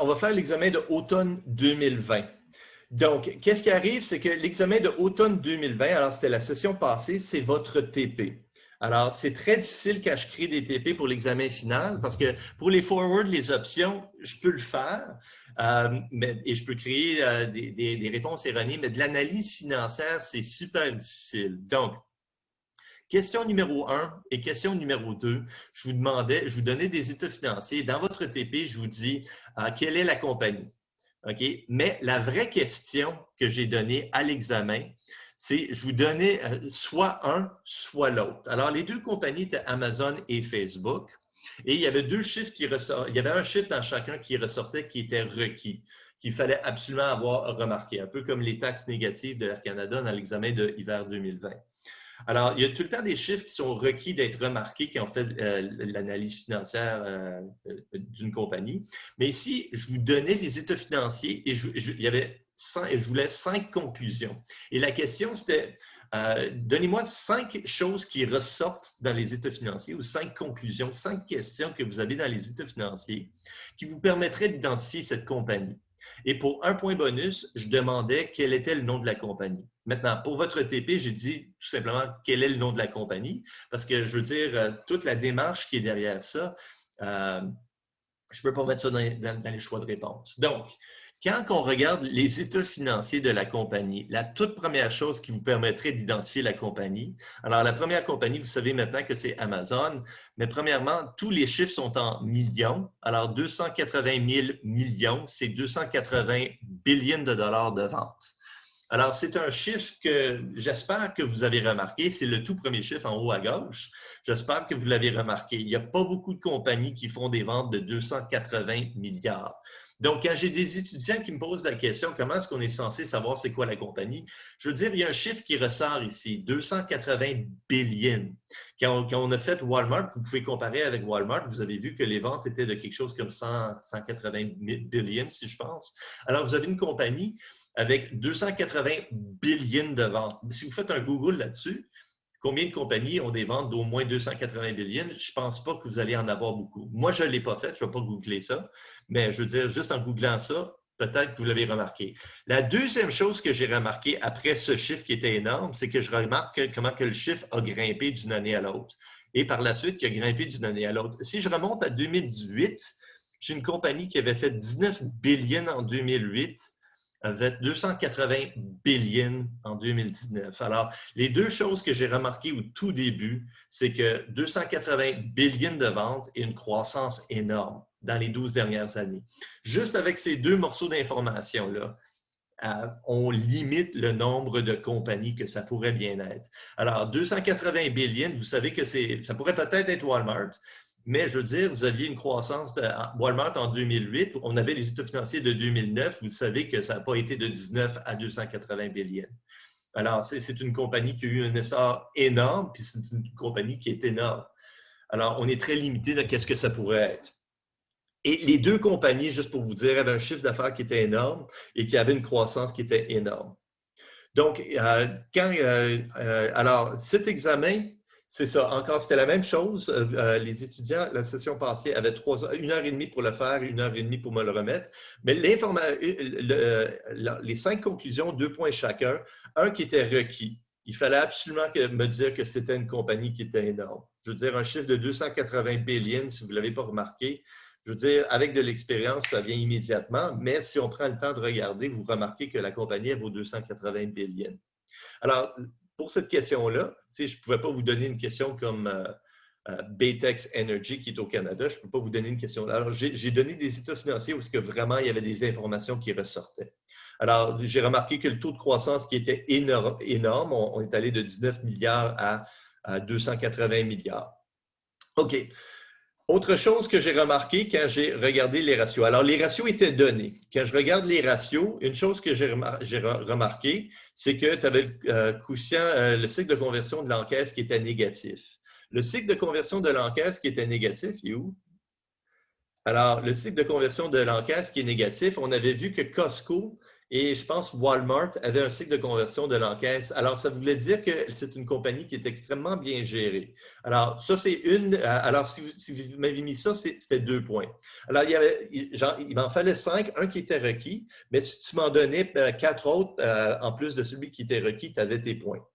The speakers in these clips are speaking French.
on va faire l'examen de automne 2020. Donc, qu'est-ce qui arrive? C'est que l'examen de automne 2020, alors c'était la session passée, c'est votre TP. Alors, c'est très difficile quand je crée des TP pour l'examen final parce que pour les forward, les options, je peux le faire et je peux créer des réponses erronées, mais de l'analyse financière, c'est super difficile. Donc, question numéro 1 et question numéro 2, je vous donnais des états financiers. Dans votre TP, je vous dis quelle est la compagnie. OK? Mais la vraie question que j'ai donnée à l'examen, c'est je vous donnais soit un, soit l'autre. Alors, les deux compagnies étaient Amazon et Facebook. Et il y avait deux chiffres qui ressortaient. Il y avait un chiffre dans chacun qui ressortait qui était requis, qu'il fallait absolument avoir remarqué, un peu comme les taxes négatives de l'Air Canada dans l'examen de hiver 2020. Alors, il y a tout le temps des chiffres qui sont requis d'être remarqués quand on fait l'analyse financière d'une compagnie. Mais ici, je vous donnais les états financiers et il y avait je voulais 5 conclusions. Et la question, c'était donnez-moi 5 choses qui ressortent dans les états financiers ou 5 conclusions, 5 questions que vous avez dans les états financiers qui vous permettraient d'identifier cette compagnie. Et pour un point bonus, je demandais quel était le nom de la compagnie. Maintenant, pour votre TP, j'ai dit tout simplement quel est le nom de la compagnie, parce que je veux dire, toute la démarche qui est derrière ça, je ne peux pas mettre ça dans les choix de réponse. Donc, quand on regarde les états financiers de la compagnie, la toute première chose qui vous permettrait d'identifier la compagnie, alors la première compagnie, vous savez maintenant que c'est Amazon, mais premièrement, tous les chiffres sont en millions. Alors, 280 000 millions, c'est 280 billions de dollars de vente. Alors, c'est un chiffre que j'espère que vous avez remarqué. C'est le tout premier chiffre en haut à gauche. J'espère que vous l'avez remarqué. Il n'y a pas beaucoup de compagnies qui font des ventes de 280 milliards. Donc, quand j'ai des étudiants qui me posent la question, comment est-ce qu'on est censé savoir c'est quoi la compagnie? Je veux dire, il y a un chiffre qui ressort ici, 280 billions. Quand on a fait Walmart, vous pouvez comparer avec Walmart, vous avez vu que les ventes étaient de quelque chose comme 180 billions, si je pense. Alors, vous avez une compagnie avec 280 billions de ventes. Si vous faites un Google là-dessus, combien de compagnies ont des ventes d'au moins 280 billions? Je ne pense pas que vous allez en avoir beaucoup. Moi, je ne l'ai pas fait, je ne vais pas googler ça, mais je veux dire, juste en googlant ça, peut-être que vous l'avez remarqué. La deuxième chose que j'ai remarqué après ce chiffre qui était énorme, c'est que je remarque comment que le chiffre a grimpé d'une année à l'autre. Et par la suite, qui a grimpé d'une année à l'autre. Si je remonte à 2018, j'ai une compagnie qui avait fait 19 billions en 2008, avec 280 billions en 2019. Alors, les deux choses que j'ai remarquées au tout début, c'est que 280 billions de ventes et une croissance énorme dans les 12 dernières années. Juste avec ces deux morceaux d'information-là, on limite le nombre de compagnies que ça pourrait bien être. Alors, 280 billions, vous savez que ça pourrait peut-être être Walmart, mais je veux dire, vous aviez une croissance de Walmart en 2008, on avait les états financiers de 2009, vous savez que ça n'a pas été de 19 à 280 billions. Alors, c'est une compagnie qui a eu un essor énorme, puis c'est une compagnie qui est énorme. Alors, on est très limité dans qu'est-ce que ça pourrait être. Et les deux compagnies, juste pour vous dire, avaient un chiffre d'affaires qui était énorme et qui avait une croissance qui était énorme. Donc, alors, cet examen, c'est ça. Encore, c'était la même chose. Les étudiants, la session passée, avaient 1h30 pour le faire, 1h30 pour me le remettre. Mais les 5 conclusions, 2 points chacun, un qui était requis. Il fallait absolument me dire que c'était une compagnie qui était énorme. Je veux dire, un chiffre de 280 billions, si vous ne l'avez pas remarqué, je veux dire, avec de l'expérience, ça vient immédiatement, mais si on prend le temps de regarder, vous remarquez que la compagnie elle vaut 280 billions. Alors, pour cette question-là, je ne pouvais pas vous donner une question comme Baytex Energy qui est au Canada. Je ne peux pas vous donner une question là. Alors, j'ai donné des états financiers où que vraiment il y avait des informations qui ressortaient. Alors, j'ai remarqué que le taux de croissance qui était énorme, on est allé de 19 milliards à 280 milliards. OK. Autre chose que j'ai remarqué quand j'ai regardé les ratios. Alors, les ratios étaient donnés. Quand je regarde les ratios, une chose que j'ai remarqué, c'est que tu avais le quotient, le cycle de conversion de l'encaisse qui était négatif. Le cycle de conversion de l'encaisse qui était négatif, il est où? Alors, le cycle de conversion de l'encaisse qui est négatif, on avait vu que Costco Et je pense Walmart avait un cycle de conversion de l'encaisse. Alors, ça voulait dire que c'est une compagnie qui est extrêmement bien gérée. Alors, ça, c'est une. Alors, si vous m'avez mis ça, c'était 2 points. Alors, il m'en fallait 5, un qui était requis, mais si tu m'en donnais 4 autres, en plus de celui qui était requis, tu avais tes points.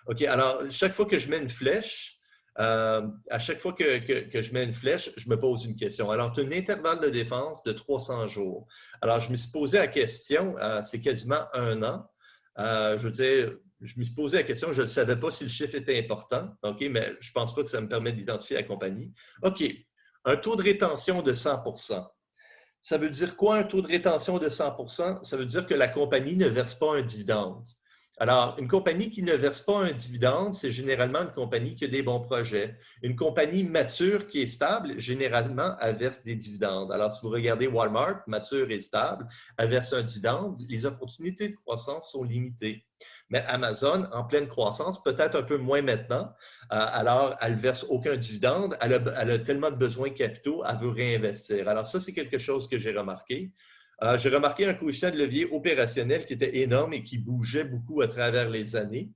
OK, alors, chaque fois que je mets une flèche, à chaque fois que je mets une flèche, je me pose une question. Alors, tu as un intervalle de défense de 300 jours. Alors, je me suis posé la question, c'est quasiment 1 an. Je veux dire, je me suis posé la question, je ne savais pas si le chiffre était important, OK, mais je ne pense pas que ça me permet d'identifier la compagnie. OK, un taux de rétention de 100 %. Ça veut dire quoi, un taux de rétention de 100 %? Ça veut dire que la compagnie ne verse pas un dividende. Alors, une compagnie qui ne verse pas un dividende, c'est généralement une compagnie qui a des bons projets. Une compagnie mature qui est stable, généralement, elle verse des dividendes. Alors, si vous regardez Walmart, mature et stable, elle verse un dividende, les opportunités de croissance sont limitées. Mais Amazon, en pleine croissance, peut-être un peu moins maintenant, alors elle ne verse aucun dividende, elle a tellement de besoins capitaux, elle veut réinvestir. Alors ça, c'est quelque chose que j'ai remarqué. J'ai remarqué un coefficient de levier opérationnel qui était énorme et qui bougeait beaucoup à travers les années.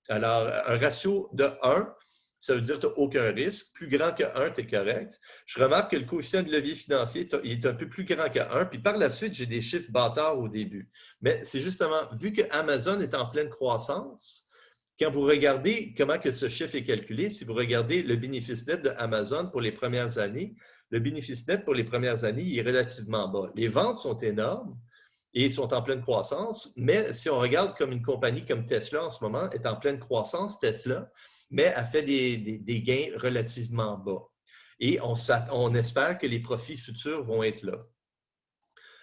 Alors, un ratio de 1, ça veut dire que tu n'as aucun risque. Plus grand que 1, tu es correct. Je remarque que le coefficient de levier financier est un peu plus grand que 1. Puis par la suite, j'ai des chiffres bâtards au début. Mais c'est justement, vu que Amazon est en pleine croissance, quand vous regardez comment que ce chiffre est calculé, si vous regardez le bénéfice net de Amazon pour les premières années, le bénéfice net pour les premières années il est relativement bas. Les ventes sont énormes et sont en pleine croissance, mais si on regarde comme une compagnie comme Tesla en ce moment est en pleine croissance, Tesla, mais elle fait des gains relativement bas. Et on espère que les profits futurs vont être là.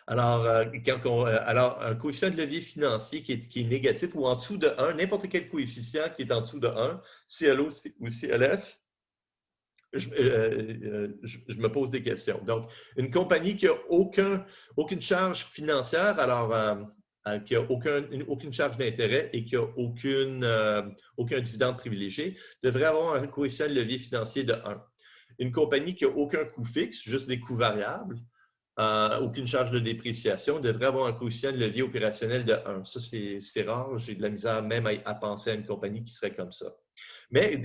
Alors, un coefficient de levier financier qui est négatif ou en dessous de 1, n'importe quel coefficient qui est en dessous de 1, CLO ou CLF, je me pose des questions. Donc, une compagnie qui n'a aucune charge financière, alors qui n'a aucune charge d'intérêt et qui n'a aucun dividende privilégié, devrait avoir un coefficient de levier financier de 1. Une compagnie qui n'a aucun coût fixe, juste des coûts variables, aucune charge de dépréciation, devrait avoir un coefficient de levier opérationnel de 1. Ça, c'est rare. J'ai de la misère même à penser à une compagnie qui serait comme ça. Mais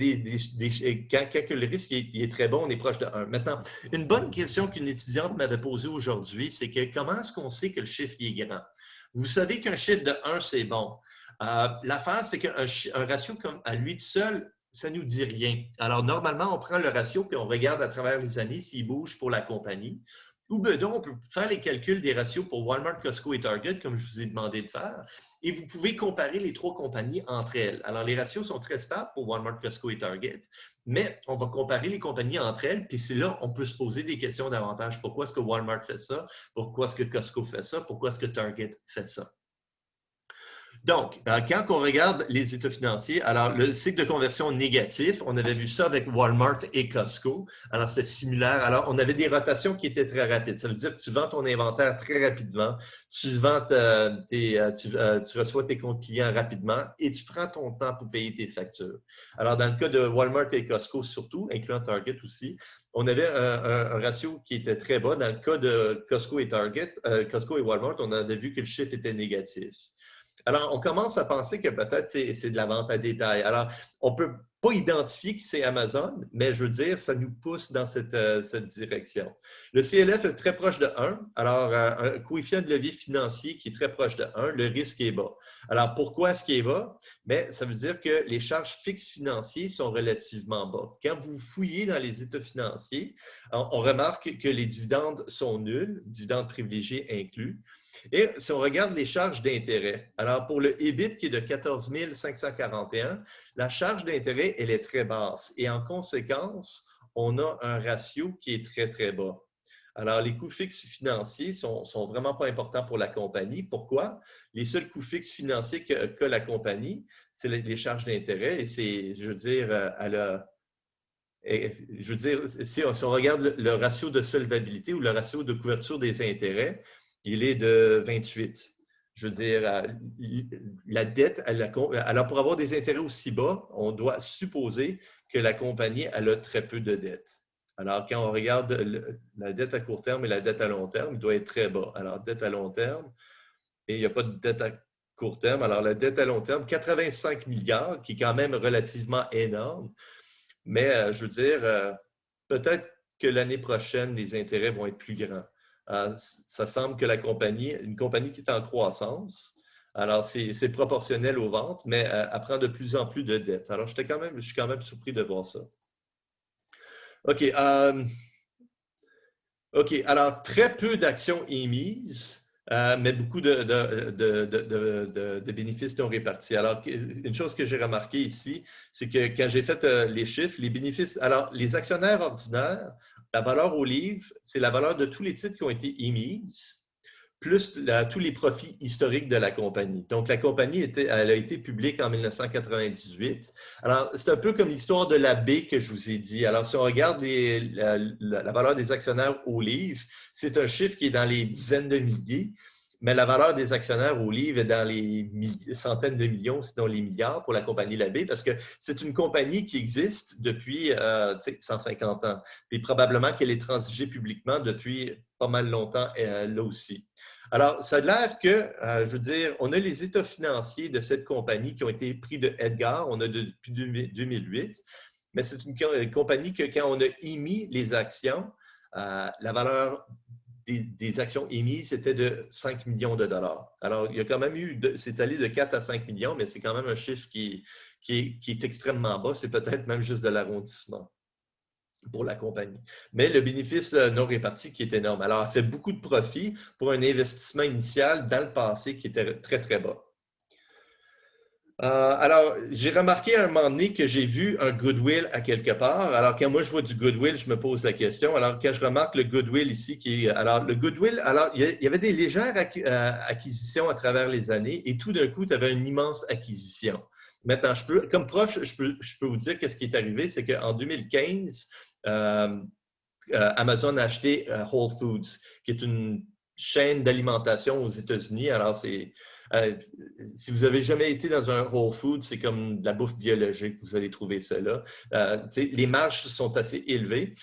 quand le risque est très bon, on est proche de 1. Maintenant, une bonne question qu'une étudiante m'avait posée aujourd'hui, c'est que comment est-ce qu'on sait que le chiffre est grand? Vous savez qu'un chiffre de 1, c'est bon. L'affaire, c'est qu'un ratio comme à lui tout seul, ça ne nous dit rien. Alors, normalement, on prend le ratio puis on regarde à travers les années s'il bouge pour la compagnie. Ou bedon, on peut faire les calculs des ratios pour Walmart, Costco et Target, comme je vous ai demandé de faire, et vous pouvez comparer les 3 compagnies entre elles. Alors, les ratios sont très stables pour Walmart, Costco et Target, mais on va comparer les compagnies entre elles, puis c'est là on peut se poser des questions davantage. Pourquoi est-ce que Walmart fait ça? Pourquoi est-ce que Costco fait ça? Pourquoi est-ce que Target fait ça? Donc, quand on regarde les états financiers, alors le cycle de conversion négatif, on avait vu ça avec Walmart et Costco. Alors, c'est similaire. Alors, on avait des rotations qui étaient très rapides. Ça veut dire que tu vends ton inventaire très rapidement, tu reçois tes comptes clients rapidement et tu prends ton temps pour payer tes factures. Alors, dans le cas de Walmart et Costco surtout, incluant Target aussi, on avait un ratio qui était très bas. Dans le cas de Costco et Target, Costco et Walmart, on avait vu que le chiffre était négatif. Alors, on commence à penser que peut-être c'est de la vente à détail. Alors, on ne peut pas identifier qui c'est Amazon, mais je veux dire, ça nous pousse dans cette direction. Le CLF est très proche de 1. Alors, un coefficient de levier financier qui est très proche de 1, le risque est bas. Alors, pourquoi est-ce qu'il est bas? Bien, ça veut dire que les charges fixes financières sont relativement bas. Quand vous fouillez dans les états financiers, on remarque que les dividendes sont nuls, dividendes privilégiés inclus. Et si on regarde les charges d'intérêt, alors pour le EBIT qui est de 14 541, la charge d'intérêt, elle est très basse. Et en conséquence, on a un ratio qui est très, très bas. Alors, les coûts fixes financiers ne sont vraiment pas importants pour la compagnie. Pourquoi? Les seuls coûts fixes financiers que la compagnie, c'est les charges d'intérêt. Et c'est, je veux dire, si on regarde le ratio de solvabilité ou le ratio de couverture des intérêts, il est de 28. Je veux dire, la dette, alors pour avoir des intérêts aussi bas, on doit supposer que la compagnie elle a très peu de dette. Alors, quand on regarde la dette à court terme et la dette à long terme, il doit être très bas. Alors, dette à long terme, et il n'y a pas de dette à court terme. Alors, la dette à long terme, 85 milliards, qui est quand même relativement énorme. Mais je veux dire, peut-être que l'année prochaine, les intérêts vont être plus grands. Ça semble que une compagnie qui est en croissance, alors c'est proportionnel aux ventes, mais elle prend de plus en plus de dettes. Alors, je suis quand même surpris de voir ça. OK. OK. Alors, très peu d'actions émises, mais beaucoup de bénéfices non répartis. Alors, une chose que j'ai remarqué ici, c'est que quand j'ai fait les chiffres, les bénéfices, alors, les actionnaires ordinaires, la valeur au livre, c'est la valeur de tous les titres qui ont été émises, plus tous les profits historiques de la compagnie. Donc, la compagnie elle a été publique en 1998. Alors, c'est un peu comme l'histoire de la baie que je vous ai dit. Alors, si on regarde la valeur des actionnaires au livre, c'est un chiffre qui est dans les dizaines de milliers, mais la valeur des actionnaires au livre est dans les centaines de millions, sinon les milliards pour la compagnie Labbé, parce que c'est une compagnie qui existe depuis 150 ans. Puis probablement qu'elle est transigée publiquement depuis pas mal longtemps là aussi. Alors, ça a l'air que, je veux dire, on a les états financiers de cette compagnie qui ont été pris de Edgar, on a depuis 2008, mais c'est une compagnie que quand on a émis les actions, la valeur des actions émises, c'était de 5 millions de dollars. Alors, il y a quand même eu, c'est allé de 4 à 5 millions, mais c'est quand même un chiffre qui est extrêmement bas. C'est peut-être même juste de l'arrondissement pour la compagnie. Mais le bénéfice non réparti qui est énorme. Alors, elle fait beaucoup de profit pour un investissement initial dans le passé qui était très, très bas. Alors, j'ai remarqué à un moment donné que j'ai vu un goodwill à quelque part. Alors, quand moi je vois du goodwill, je me pose la question. Alors, quand je remarque le goodwill ici, alors, le goodwill, alors, il y avait des légères acquisitions à travers les années et tout d'un coup, tu avais une immense acquisition. Maintenant, comme prof, je peux vous dire qu'est-ce qui est arrivé, c'est qu'en 2015, Amazon a acheté Whole Foods, qui est une chaîne d'alimentation aux États-Unis. Alors, si vous avez jamais été dans un Whole Foods, c'est comme de la bouffe biologique, vous allez trouver ça là. Les marges sont assez élevées.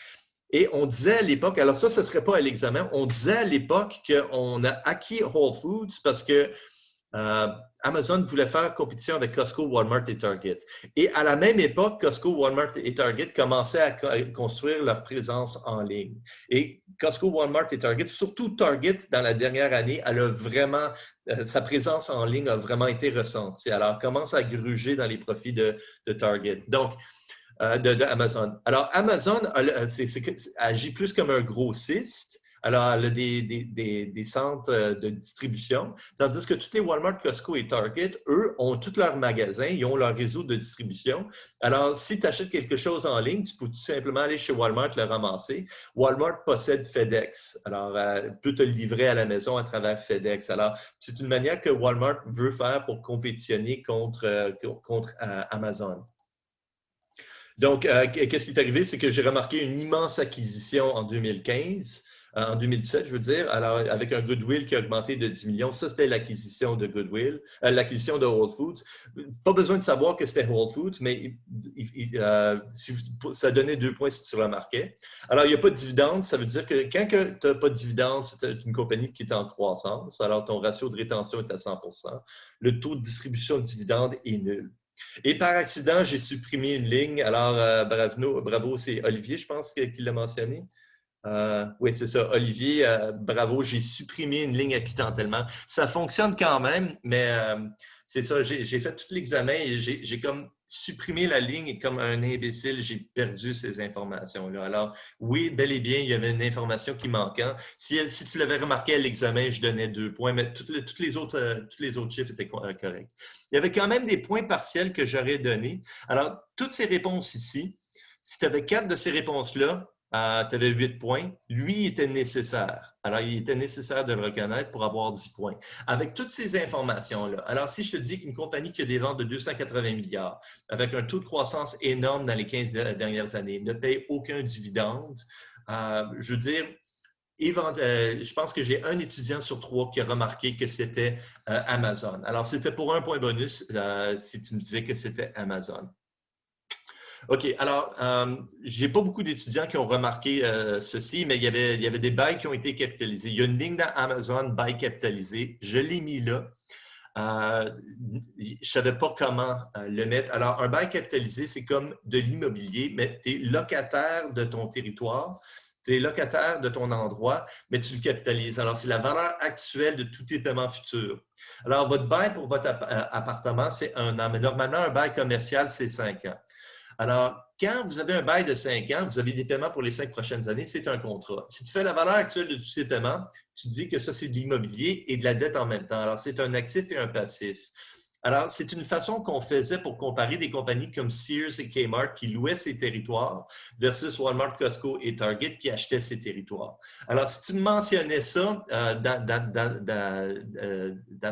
Et on disait à l'époque, alors ça ne serait pas à l'examen, on disait à l'époque qu'on a acquis Whole Foods parce que Amazon voulait faire compétition avec Costco, Walmart et Target. Et à la même époque, Costco, Walmart et Target commençaient à construire leur présence en ligne. Et Costco, Walmart et Target, surtout Target, dans la dernière année, elle a vraiment, sa présence en ligne a vraiment été ressentie. Alors, elle commence à gruger dans les profits de Target. Donc, Amazon. Alors, Amazon agit plus comme un grossiste. Alors, elle a des centres de distribution, tandis que tous les Walmart, Costco et Target, eux, ont tous leurs magasins, ils ont leur réseau de distribution. Alors, si tu achètes quelque chose en ligne, tu peux tout simplement aller chez Walmart le ramasser. Walmart possède FedEx. Alors, elle peut te le livrer à la maison à travers FedEx. Alors, c'est une manière que Walmart veut faire pour compétitionner contre Amazon. Donc, qu'est-ce qui est arrivé? C'est que j'ai remarqué une immense acquisition en 2015, en 2017, je veux dire, alors avec un goodwill qui a augmenté de 10 millions. Ça, c'était l'acquisition de goodwill, l'acquisition de Whole Foods. Pas besoin de savoir que c'était Whole Foods, mais ça donnait 2 points si tu le remarquais. Alors, il n'y a pas de dividende. Ça veut dire que quand tu n'as pas de dividende, c'est une compagnie qui est en croissance. Alors, ton ratio de rétention est à 100%. Le taux de distribution de dividendes est nul. Et par accident, j'ai supprimé une ligne. Alors, bravo, c'est Olivier, je pense, qui l'a mentionné. Oui, c'est ça, Olivier, bravo, j'ai supprimé une ligne accidentellement. Ça fonctionne quand même, mais c'est ça, j'ai fait tout l'examen et j'ai comme supprimé la ligne et comme un imbécile, j'ai perdu ces informations-là. Alors, oui, bel et bien, il y avait une information qui manquait. Si tu l'avais remarqué à l'examen, je donnais 2 points, mais tous les autres chiffres étaient corrects. Il y avait quand même des points partiels que j'aurais donnés. Alors, toutes ces réponses ici, si tu avais 4 de ces réponses-là, tu avais 8 points. Lui, il était nécessaire. Alors, il était nécessaire de le reconnaître pour avoir 10 points. Avec toutes ces informations-là, alors si je te dis qu'une compagnie qui a des ventes de 280 milliards, avec un taux de croissance énorme dans les 15 dernières années, ne paye aucun dividende, je veux dire, je pense que j'ai un étudiant sur 3 qui a remarqué que c'était Amazon. Alors, c'était pour un point bonus si tu me disais que c'était Amazon. OK. Alors, j'ai pas beaucoup d'étudiants qui ont remarqué ceci, mais il y avait des bails qui ont été capitalisés. Il y a une ligne dans Amazon, bail capitalisé. Je l'ai mis là. Je ne savais pas comment le mettre. Alors, un bail capitalisé, c'est comme de l'immobilier, mais tu es locataire de ton territoire, tu es locataire de ton endroit, mais tu le capitalises. Alors, c'est la valeur actuelle de tous tes paiements futurs. Alors, votre bail pour votre appartement, c'est 1 an, mais normalement, un bail commercial, c'est 5 ans. Alors, quand vous avez un bail de 5 ans, vous avez des paiements pour les 5 prochaines années, c'est un contrat. Si tu fais la valeur actuelle de tous ces paiements, tu dis que ça, c'est de l'immobilier et de la dette en même temps. Alors, c'est un actif et un passif. Alors, c'est une façon qu'on faisait pour comparer des compagnies comme Sears et Kmart qui louaient ces territoires versus Walmart, Costco et Target qui achetaient ces territoires. Alors, si tu mentionnais ça dans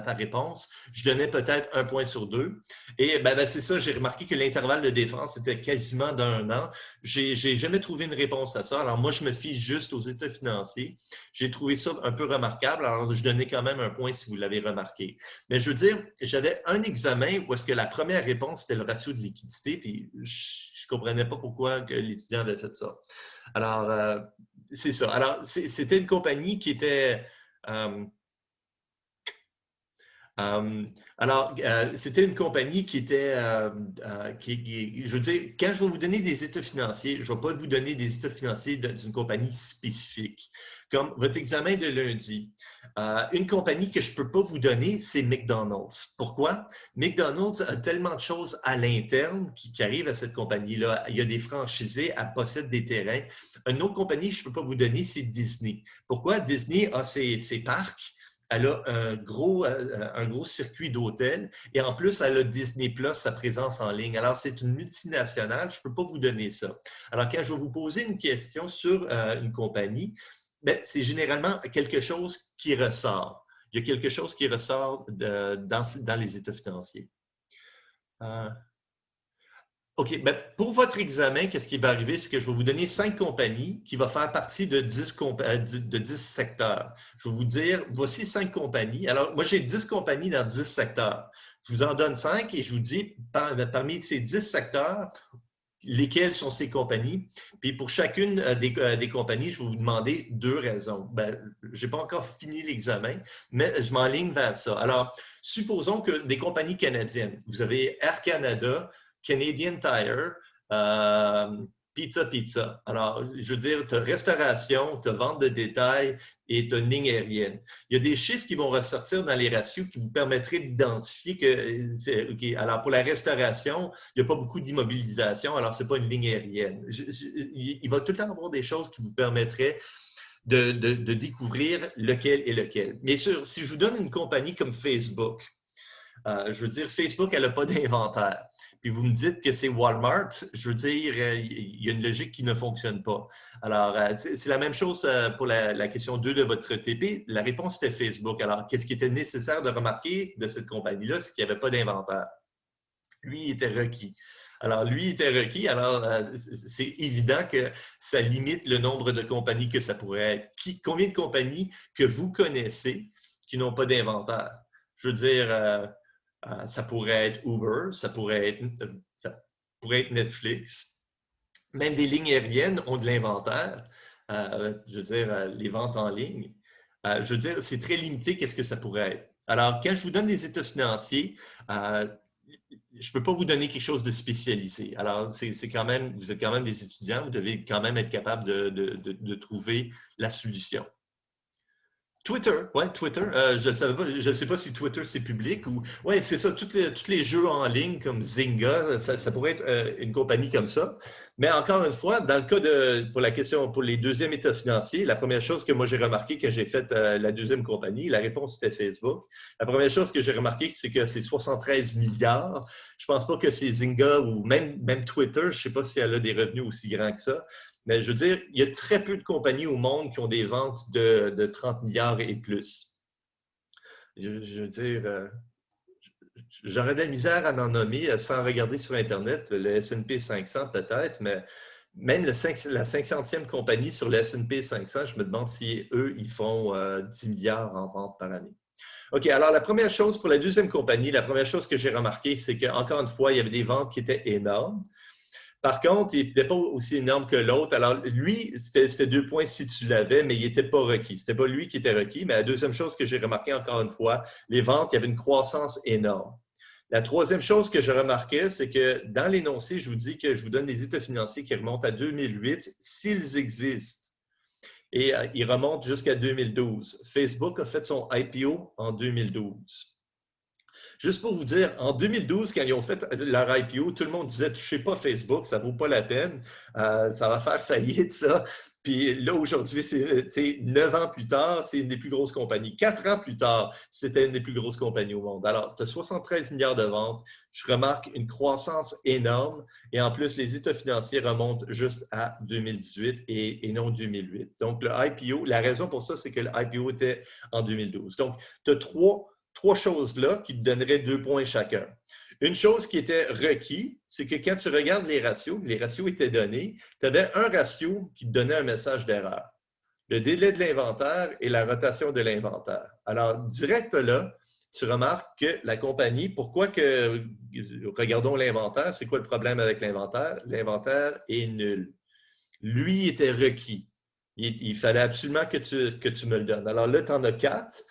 ta réponse, je donnais peut-être 1 point sur 2. Et c'est ça, j'ai remarqué que l'intervalle de défense était quasiment d'1 an. J'ai jamais trouvé une réponse à ça. Alors, moi, je me fie juste aux états financiers. J'ai trouvé ça un peu remarquable. Alors, je donnais quand même 1 point si vous l'avez remarqué. Mais je veux dire, j'avais un examen où est-ce que la première réponse, c'était le ratio de liquidité, puis je ne comprenais pas pourquoi l'étudiant avait fait ça. Alors, c'est ça. Alors, c'était une compagnie qui était... c'était une compagnie qui était, je veux dire, quand je vais vous donner des états financiers, je ne vais pas vous donner des états financiers d'une compagnie spécifique. Comme votre examen de lundi, une compagnie que je ne peux pas vous donner, c'est McDonald's. Pourquoi? McDonald's a tellement de choses à l'interne qui arrivent à cette compagnie-là. Il y a des franchisés, elle possède des terrains. Une autre compagnie que je ne peux pas vous donner, c'est Disney. Pourquoi? Disney a ses parcs. Elle a un gros circuit d'hôtels et en plus, elle a Disney Plus, sa présence en ligne. Alors, c'est une multinationale, je ne peux pas vous donner ça. Alors, quand je vais vous poser une question sur une compagnie, c'est généralement quelque chose qui ressort. Il y a quelque chose qui ressort dans les états financiers. OK. Pour votre examen, qu'est-ce qui va arriver? C'est que je vais vous donner 5 compagnies qui vont faire partie de 10 secteurs. Je vais vous dire, voici 5 compagnies. Alors, moi, j'ai 10 compagnies dans 10 secteurs. Je vous en donne 5 et je vous dis, parmi ces 10 secteurs, lesquelles sont ces compagnies. Puis pour chacune des compagnies, je vais vous demander 2 raisons. Je n'ai pas encore fini l'examen, mais je m'enligne vers ça. Alors, supposons que des compagnies canadiennes, vous avez Air Canada, Canadian Tire, Pizza. Alors, je veux dire, tu as restauration, tu as vente de détail et tu as une ligne aérienne. Il y a des chiffres qui vont ressortir dans les ratios qui vous permettraient d'identifier que, OK, alors pour la restauration, il n'y a pas beaucoup d'immobilisation, alors ce n'est pas une ligne aérienne. Il va tout le temps avoir des choses qui vous permettraient de découvrir lequel est lequel. Bien sûr, si je vous donne une compagnie comme Facebook, je veux dire, Facebook, elle n'a pas d'inventaire. Puis vous me dites que c'est Walmart, je veux dire, il y a une logique qui ne fonctionne pas. Alors, c'est la même chose pour la question 2 de votre TP. La réponse était Facebook. Alors, qu'est-ce qui était nécessaire de remarquer de cette compagnie-là? C'est qu'il n'y avait pas d'inventaire. Lui, il était requis. Alors, c'est évident que ça limite le nombre de compagnies que ça pourrait être. Combien de compagnies que vous connaissez qui n'ont pas d'inventaire? Je veux dire, ça pourrait être Uber, ça pourrait être Netflix. Même des lignes aériennes ont de l'inventaire. Je veux dire, les ventes en ligne. Je veux dire, c'est très limité qu'est-ce que ça pourrait être. Alors, quand je vous donne des états financiers, je ne peux pas vous donner quelque chose de spécialisé. Alors, c'est quand même, vous êtes quand même des étudiants, vous devez quand même être capable de trouver la solution. Twitter, ouais, Twitter. Je ne savais pas, je ne sais pas si Twitter c'est public ou. Oui, c'est ça, tous les jeux en ligne comme Zynga, ça pourrait être une compagnie comme ça. Mais encore une fois, dans le cas pour la question, pour les deuxièmes états financiers, la première chose que moi j'ai remarqué quand j'ai fait la deuxième compagnie, la réponse c'était Facebook. La première chose que j'ai remarqué, c'est que c'est 73 milliards. Je ne pense pas que c'est Zynga ou même Twitter, je ne sais pas si elle a des revenus aussi grands que ça. Mais je veux dire, il y a très peu de compagnies au monde qui ont des ventes de 30 milliards et plus. Je veux dire, j'aurais de la misère à en nommer sans regarder sur Internet, le S&P 500 peut-être, mais même la 500e compagnie sur le S&P 500, je me demande si eux, ils font 10 milliards en vente par année. OK, alors la première chose pour la deuxième compagnie, la première chose que j'ai remarqué, c'est qu'encore une fois, il y avait des ventes qui étaient énormes. Par contre, il n'était pas aussi énorme que l'autre. Alors, lui, c'était 2 points si tu l'avais, mais il n'était pas requis. Ce n'était pas lui qui était requis. Mais la deuxième chose que j'ai remarqué encore une fois, les ventes, il y avait une croissance énorme. La troisième chose que je remarquais, c'est que dans l'énoncé, je vous dis que je vous donne des états financiers qui remontent à 2008, s'ils existent. Et ils remontent jusqu'à 2012. Facebook a fait son IPO en 2012. Juste pour vous dire, en 2012, quand ils ont fait leur IPO, tout le monde disait « touchez pas Facebook, ça vaut pas la peine, ça va faire faillite, ça ». Puis là, aujourd'hui, c'est 9 ans plus tard, c'est une des plus grosses compagnies. 4 ans plus tard, c'était une des plus grosses compagnies au monde. Alors, tu as 73 milliards de ventes. Je remarque une croissance énorme. Et en plus, les états financiers remontent juste à 2018 et non 2008. Donc, le IPO, la raison pour ça, c'est que le IPO était en 2012. Donc, tu as trois choses-là qui te donneraient 2 points chacun. Une chose qui était requis, c'est que quand tu regardes les ratios étaient donnés, tu avais un ratio qui te donnait un message d'erreur. Le délai de l'inventaire et la rotation de l'inventaire. Alors, direct là, tu remarques que la compagnie, regardons l'inventaire, c'est quoi le problème avec l'inventaire? L'inventaire est nul. Lui était requis. Il fallait absolument que tu me le donnes. Alors là, tu en as 4.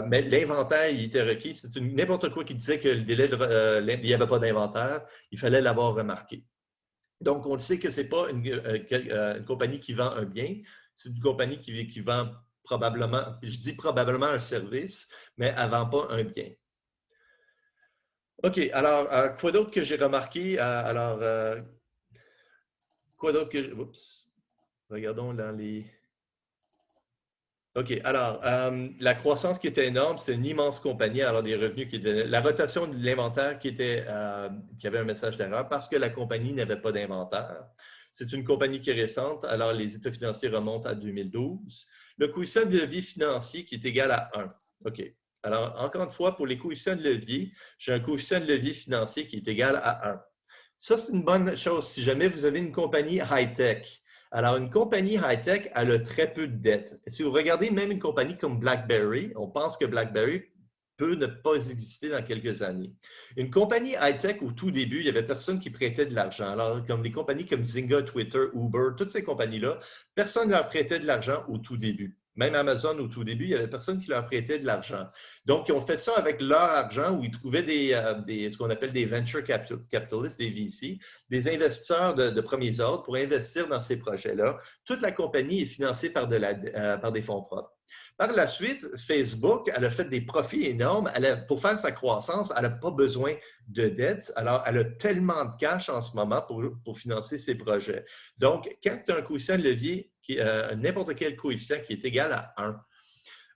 Mais l'inventaire, il était requis. C'est n'importe quoi qui disait que le délai il n'y avait pas d'inventaire. Il fallait l'avoir remarqué. Donc, on le sait que ce n'est pas une compagnie qui vend un bien. C'est une compagnie qui vend probablement, je dis probablement un service, mais elle ne vend pas un bien. OK. Alors, quoi d'autre que j'ai remarqué? Quoi d'autre que... Oups. Regardons dans les... OK. Alors, la croissance qui était énorme, c'est une immense compagnie. Alors, des revenus qui étaient... La rotation de l'inventaire qui avait un message d'erreur parce que la compagnie n'avait pas d'inventaire. C'est une compagnie qui est récente. Alors, les états financiers remontent à 2012. Le coefficient de levier financier qui est égal à 1. OK. Alors, encore une fois, pour les coefficients de levier, j'ai un coefficient de levier financier qui est égal à 1. Ça, c'est une bonne chose si jamais vous avez une compagnie high-tech. Alors, une compagnie high-tech, elle a très peu de dettes. Si vous regardez même une compagnie comme BlackBerry, on pense que BlackBerry peut ne pas exister dans quelques années. Une compagnie high-tech, au tout début, il n'y avait personne qui prêtait de l'argent. Alors, comme des compagnies comme Zynga, Twitter, Uber, toutes ces compagnies-là, personne ne leur prêtait de l'argent au tout début. Même Amazon, au tout début, il n'y avait personne qui leur prêtait de l'argent. Donc, ils ont fait ça avec leur argent où ils trouvaient ce qu'on appelle des venture capitalists, des VC, des investisseurs de premiers ordres pour investir dans ces projets-là. Toute la compagnie est financée par des fonds propres. Par la suite, Facebook, elle a fait des profits énormes. Pour faire sa croissance, elle n'a pas besoin de dette. Alors, elle a tellement de cash en ce moment pour financer ses projets. Donc, quand tu as un coefficient de levier, n'importe quel coefficient qui est égal à 1,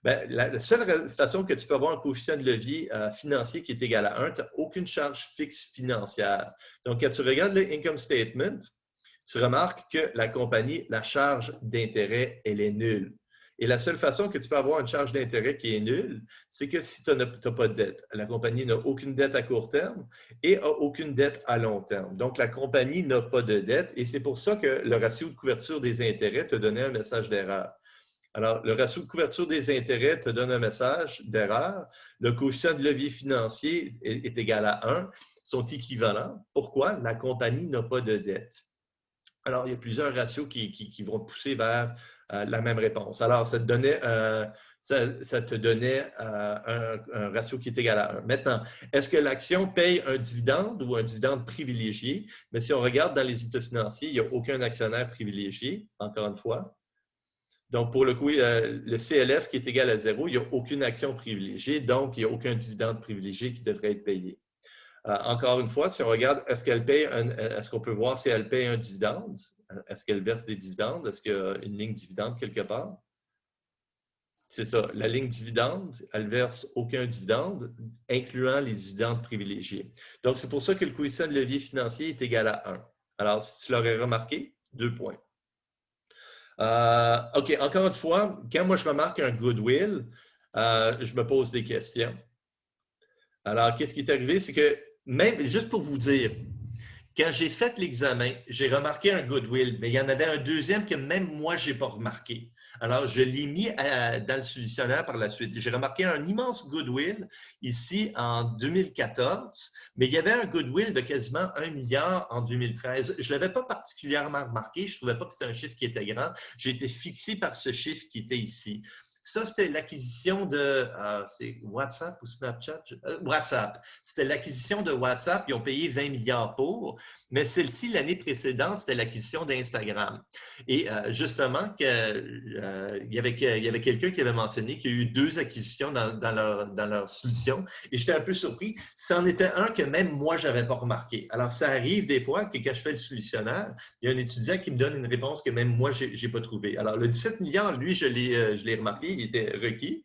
bien, la seule façon que tu peux avoir un coefficient de levier financier qui est égal à 1, tu n'as aucune charge fixe financière. Donc, quand tu regardes le income statement, tu remarques que la compagnie, la charge d'intérêt, elle est nulle. Et la seule façon que tu peux avoir une charge d'intérêt qui est nulle, c'est que si tu n'as pas de dette. La compagnie n'a aucune dette à court terme et n'a aucune dette à long terme. Donc, la compagnie n'a pas de dette et c'est pour ça que le ratio de couverture des intérêts te donnait un message d'erreur. Alors, le ratio de couverture des intérêts te donne un message d'erreur. Le coefficient de levier financier est égal à 1, sont équivalents. Pourquoi? La compagnie n'a pas de dette. Alors, il y a plusieurs ratios qui vont pousser vers la même réponse. Alors, ça te donnait un ratio qui est égal à 1. Maintenant, est-ce que l'action paye un dividende ou un dividende privilégié? Mais si on regarde dans les états financiers, il n'y a aucun actionnaire privilégié, encore une fois. Donc, pour le coup, le CLF qui est égal à 0, il n'y a aucune action privilégiée, donc il n'y a aucun dividende privilégié qui devrait être payé. Encore une fois, si on regarde, est-ce qu'on peut voir si elle paye un dividende? Est-ce qu'elle verse des dividendes? Est-ce qu'il y a une ligne dividende quelque part? C'est ça. La ligne dividende, elle ne verse aucun dividende, incluant les dividendes privilégiés. Donc, c'est pour ça que le coefficient de levier financier est égal à 1. Alors, si tu l'aurais remarqué, 2 points. OK, encore une fois, quand moi je remarque un goodwill, je me pose des questions. Alors, qu'est-ce qui est arrivé? C'est que, même, juste pour vous dire, Quand j'ai fait l'examen, j'ai remarqué un goodwill, mais il y en avait un deuxième que même moi, je n'ai pas remarqué. Alors, je l'ai mis dans le solutionnaire par la suite. J'ai remarqué un immense goodwill ici en 2014, mais il y avait un goodwill de quasiment 1 milliard en 2013. Je ne l'avais pas particulièrement remarqué. Je ne trouvais pas que c'était un chiffre qui était grand. J'ai été fixé par ce chiffre qui était ici. Ça, c'était l'acquisition de c'est WhatsApp ou Snapchat? WhatsApp. C'était l'acquisition de WhatsApp. Ils ont payé 20 milliards pour. Mais celle-ci, l'année précédente, c'était l'acquisition d'Instagram. Et justement, il y avait quelqu'un qui avait mentionné qu'il y a eu 2 acquisitions dans leur solution. Et j'étais un peu surpris. C'en était un que même moi, je n'avais pas remarqué. Alors, ça arrive des fois que quand je fais le solutionnaire, il y a un étudiant qui me donne une réponse que même moi, je n'ai pas trouvée. Alors, le 17 milliards, lui, je l'ai remarqué. Il était requis.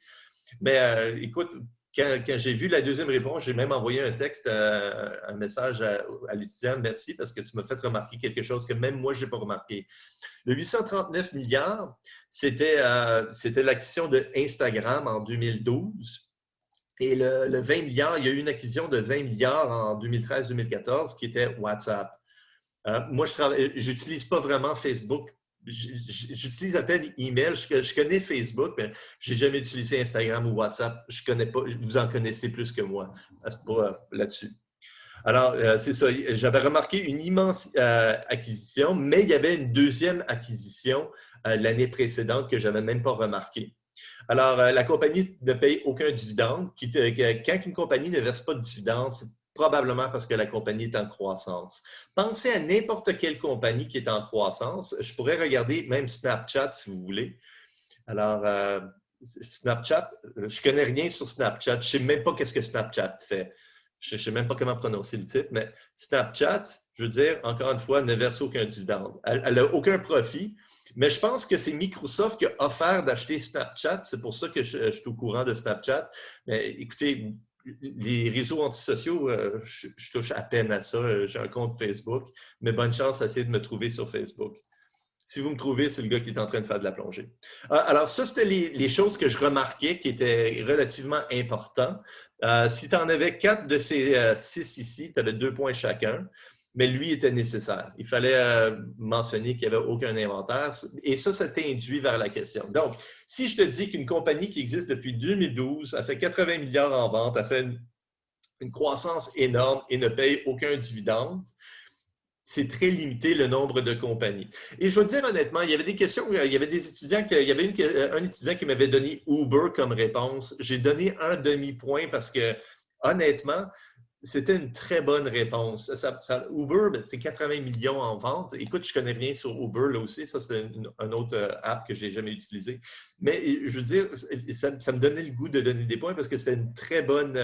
Mais écoute, quand j'ai vu la deuxième réponse, j'ai même envoyé un texte, un message à l'étudiant. Merci parce que tu m'as fait remarquer quelque chose que même moi, je n'ai pas remarqué. Le 839 milliards, c'était l'acquisition de Instagram en 2012. Et le 20 milliards, il y a eu une acquisition de 20 milliards en 2013-2014 qui était WhatsApp. Moi, je n'utilise pas vraiment Facebook. J'utilise à peine email. Je connais Facebook, mais je n'ai jamais utilisé Instagram ou WhatsApp. Je connais pas. Vous en connaissez plus que moi là-dessus. Alors, c'est ça. J'avais remarqué une immense acquisition, mais il y avait une deuxième acquisition l'année précédente que je n'avais même pas remarqué. Alors, la compagnie ne paye aucun dividende. Quand une compagnie ne verse pas de dividende, c'est probablement parce que la compagnie est en croissance. Pensez à n'importe quelle compagnie qui est en croissance. Je pourrais regarder même Snapchat si vous voulez. Alors, Snapchat, je ne connais rien sur Snapchat. Je ne sais même pas qu'est-ce que Snapchat fait. Je ne sais même pas comment prononcer le titre, mais Snapchat, je veux dire, encore une fois, ne verse aucun dividende. Elle n'a aucun profit, mais je pense que c'est Microsoft qui a offert d'acheter Snapchat. C'est pour ça que je suis au courant de Snapchat. Mais écoutez, les réseaux antisociaux, je touche à peine à ça. J'ai un compte Facebook, mais bonne chance à essayer de me trouver sur Facebook. Si vous me trouvez, c'est le gars qui est en train de faire de la plongée. Alors, ça, c'était les choses que je remarquais qui étaient relativement importantes. Si tu en avais 4 de ces 6 ici, tu avais 2 points chacun, mais lui était nécessaire. Il fallait mentionner qu'il n'y avait aucun inventaire et ça t'induit vers la question. Donc, si je te dis qu'une compagnie qui existe depuis 2012 a fait 80 milliards en vente, a fait une croissance énorme et ne paye aucun dividende, c'est très limité le nombre de compagnies. Et je veux dire honnêtement, il y avait des questions, il y avait des étudiants, il y avait un étudiant qui m'avait donné Uber comme réponse. J'ai donné un demi-point parce que, honnêtement, c'était une très bonne réponse. Uber, c'est 80 millions en vente. Écoute, je ne connais rien sur Uber là aussi. Ça, c'est un autre app que je n'ai jamais utilisé. Mais je veux dire, ça me donnait le goût de donner des points parce que c'était une très bonne,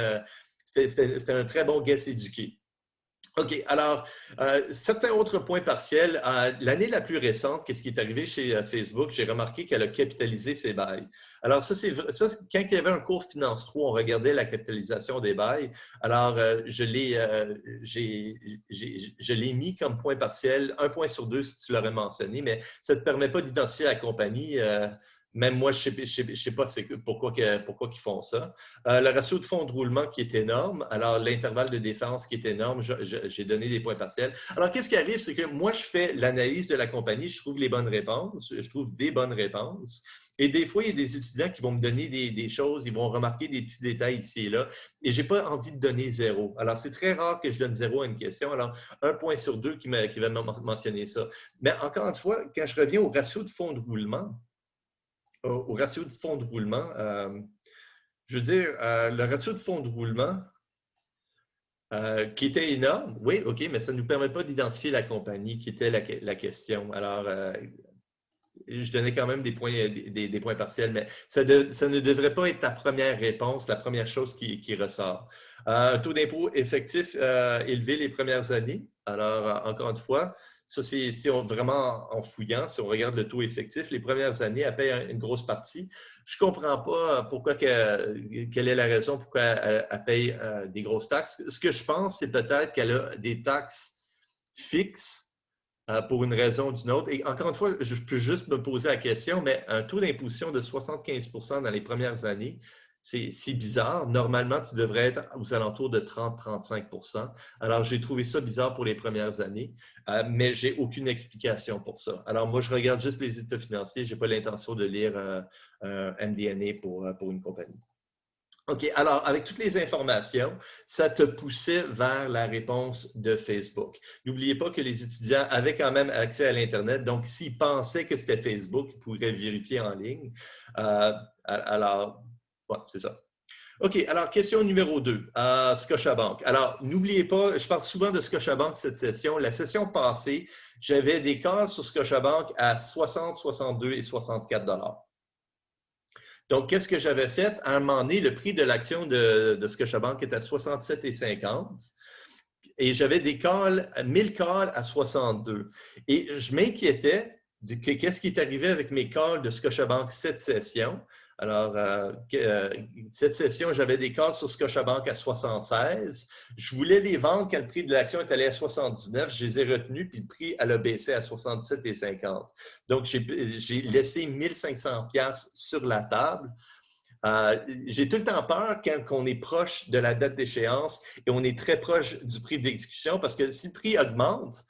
c'était un très bon guess éduqué. OK. Alors, certains autres points partiels. L'année la plus récente, qu'est-ce qui est arrivé chez Facebook? J'ai remarqué qu'elle a capitalisé ses bails. Alors, ça, quand il y avait un cours Finance 3, on regardait la capitalisation des bails. Alors, je l'ai mis comme point partiel, 1 point sur 2 si tu l'aurais mentionné, mais ça ne te permet pas d'identifier la compagnie. Même moi, je ne sais pas pourquoi ils font ça. Le ratio de fonds de roulement qui est énorme. Alors, l'intervalle de défense qui est énorme, j'ai donné des points partiels. Alors, qu'est-ce qui arrive? C'est que moi, je fais l'analyse de la compagnie, je trouve les bonnes réponses, je trouve des bonnes réponses. Et des fois, il y a des étudiants qui vont me donner des choses, ils vont remarquer des petits détails ici et là, et je n'ai pas envie de donner 0. Alors, c'est très rare que je donne 0 à une question. Alors, 1 point sur 2 qui va mentionner ça. Mais encore une fois, quand je reviens au ratio de fonds de roulement, je veux dire, le ratio de fonds de roulement qui était énorme, oui, OK, mais ça ne nous permet pas d'identifier la compagnie qui était la question. Alors, je donnais quand même des points partiels, mais ça ne devrait pas être ta première réponse, la première chose qui ressort. Un taux d'impôt effectif élevé les premières années. Alors, encore une fois, ça, c'est vraiment en fouillant, si on regarde le taux effectif, les premières années, elle paye une grosse partie. Je ne comprends pas quelle est la raison pourquoi elle paye des grosses taxes. Ce que je pense, c'est peut-être qu'elle a des taxes fixes pour une raison ou d'une autre. Et encore une fois, je peux juste me poser la question, mais un taux d'imposition de 75 % dans les premières années, C'est bizarre. Normalement, tu devrais être aux alentours de 30-35 %. Alors, j'ai trouvé ça bizarre pour les premières années, mais j'ai aucune explication pour ça. Alors, moi, je regarde juste les états financiers. Je n'ai pas l'intention de lire un MD&A pour une compagnie. OK, alors avec toutes les informations, ça te poussait vers la réponse de Facebook. N'oubliez pas que les étudiants avaient quand même accès à l'Internet, donc s'ils pensaient que c'était Facebook, ils pourraient vérifier en ligne. Alors, ouais, c'est ça. OK, alors question numéro 2, Scotiabank. Alors, n'oubliez pas, je parle souvent de Scotiabank cette session. La session passée, j'avais des calls sur Scotiabank à 60, 62 et 64 $. Donc, qu'est-ce que j'avais fait? À un moment donné, le prix de l'action de Scotiabank était à 67,50 et j'avais des calls, 1000 calls à 62. Et je m'inquiétais de qu'est-ce qui est arrivé avec mes calls de Scotiabank cette session. Alors, cette session, j'avais des calls sur Scotiabank à 76. Je voulais les vendre quand le prix de l'action est allé à 79. Je les ai retenus, puis le prix elle a baissé à 67,50. Donc, j'ai laissé 1500 $ sur la table. J'ai tout le temps peur quand on est proche de la date d'échéance et on est très proche du prix d'exécution parce que si le prix augmente,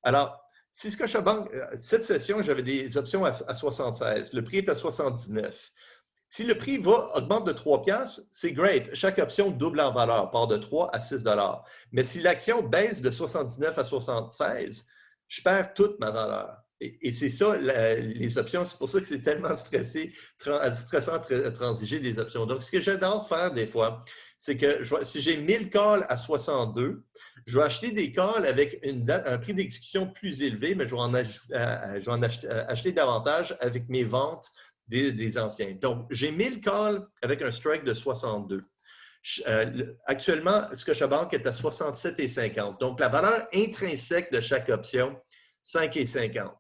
alors, si Scotiabank, cette session, j'avais des options à 76, le prix est à 79. Si le prix augmente de 3 $, c'est great. Chaque option double en valeur, part de 3 à 6 $. Mais si l'action baisse de 79 à 76, je perds toute ma valeur. Et c'est ça, les options. C'est pour ça que c'est tellement stressant de transiger des options. Donc, ce que j'adore faire des fois, c'est que si j'ai 1000 calls à 62, je vais acheter des calls avec un prix d'exécution plus élevé, mais je vais en acheter davantage avec mes ventes des anciens. Donc, j'ai 1000 calls avec un strike de 62. Actuellement, Scotiabank est à 67,50. Donc, la valeur intrinsèque de chaque option, 5,50.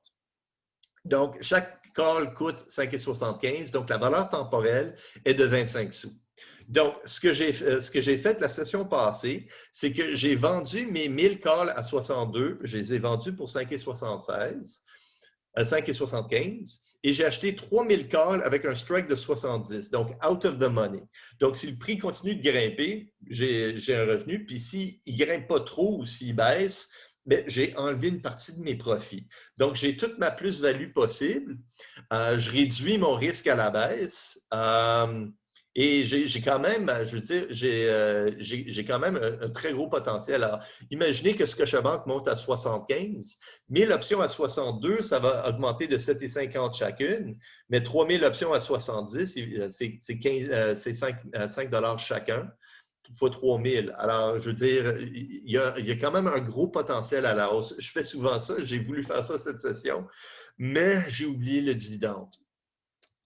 Donc, chaque call coûte 5,75. Donc, la valeur temporelle est de 25 sous. Donc, ce que j'ai fait la session passée, c'est que j'ai vendu mes 1000 calls à 62. Je les ai vendus pour 5,76. 5,75 et j'ai acheté 3000 calls avec un strike de 70, donc out of the money. Donc, si le prix continue de grimper, j'ai un revenu, puis s'il ne grimpe pas trop ou s'il baisse, bien, j'ai enlevé une partie de mes profits. Donc, j'ai toute ma plus-value possible. Je réduis mon risque à la baisse. Et j'ai quand même, je veux dire, j'ai quand même un très gros potentiel. Alors, imaginez que Scotiabank monte à 75, 1000 options à 62, ça va augmenter de 7,50 chacune, mais 3000 options à 70, c'est 5 $ chacun, fois 3000. Alors, je veux dire, il y a quand même un gros potentiel à la hausse. Je fais souvent ça, j'ai voulu faire ça cette session, mais j'ai oublié le dividende.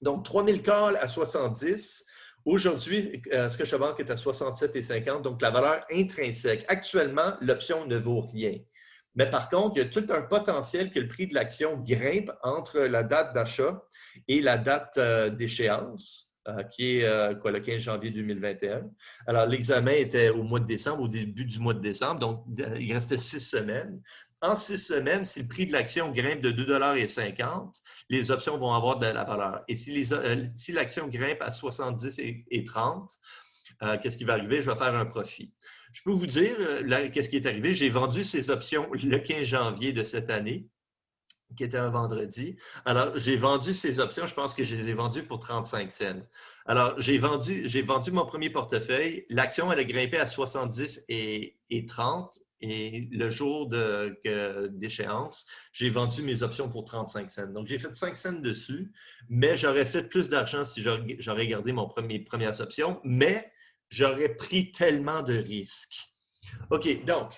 Donc, 3000 calls à 70. Aujourd'hui, Scotiabank est à 67,50, donc la valeur intrinsèque. Actuellement, l'option ne vaut rien. Mais par contre, il y a tout un potentiel que le prix de l'action grimpe entre la date d'achat et la date d'échéance, qui est le 15 janvier 2021. Alors, l'examen était au mois de décembre, au début du mois de décembre, donc il restait 6 semaines. En 6 semaines, si le prix de l'action grimpe de 2,50 $, les options vont avoir de la valeur. Et si l'action grimpe à 70 et 30, qu'est-ce qui va arriver? Je vais faire un profit. Je peux vous dire, qu'est-ce qui est arrivé? J'ai vendu ces options le 15 janvier de cette année, qui était un vendredi. Alors, j'ai vendu ces options, je pense que je les ai vendues pour 35 cents. Alors, j'ai vendu mon premier portefeuille. L'action, elle a grimpé à 70 et 30. Et le jour d'échéance, j'ai vendu mes options pour 35 cents. Donc, j'ai fait 5 cents dessus, mais j'aurais fait plus d'argent si j'aurais gardé mes premières options, mais j'aurais pris tellement de risques. OK, donc,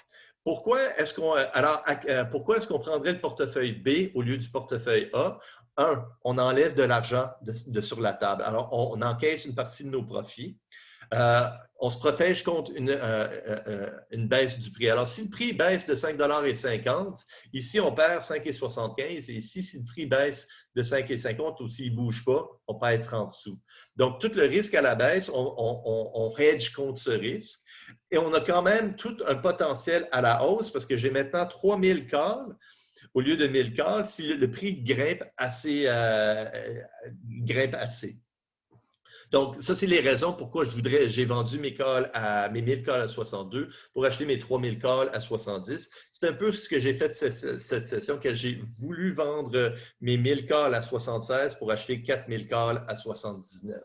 pourquoi est-ce qu'on prendrait le portefeuille B au lieu du portefeuille A? Un, on enlève de l'argent sur la table. Alors, on encaisse une partie de nos profits. On se protège contre une baisse du prix. Alors, si le prix baisse de 5,50 $, ici, on perd 5,75 $. Et ici, si le prix baisse de 5,50 $ ou s'il ne bouge pas, on perd 30 sous. Donc, tout le risque à la baisse, on hedge contre ce risque. Et on a quand même tout un potentiel à la hausse parce que j'ai maintenant 3000 calls au lieu de 1000 calls si le prix grimpe assez. Donc, ça, c'est les raisons pourquoi j'ai vendu mes 1000 calls à 62 pour acheter mes 3000 calls à 70. C'est un peu ce que j'ai fait cette session, que j'ai voulu vendre mes 1000 calls à 76 pour acheter 4000 calls à 79.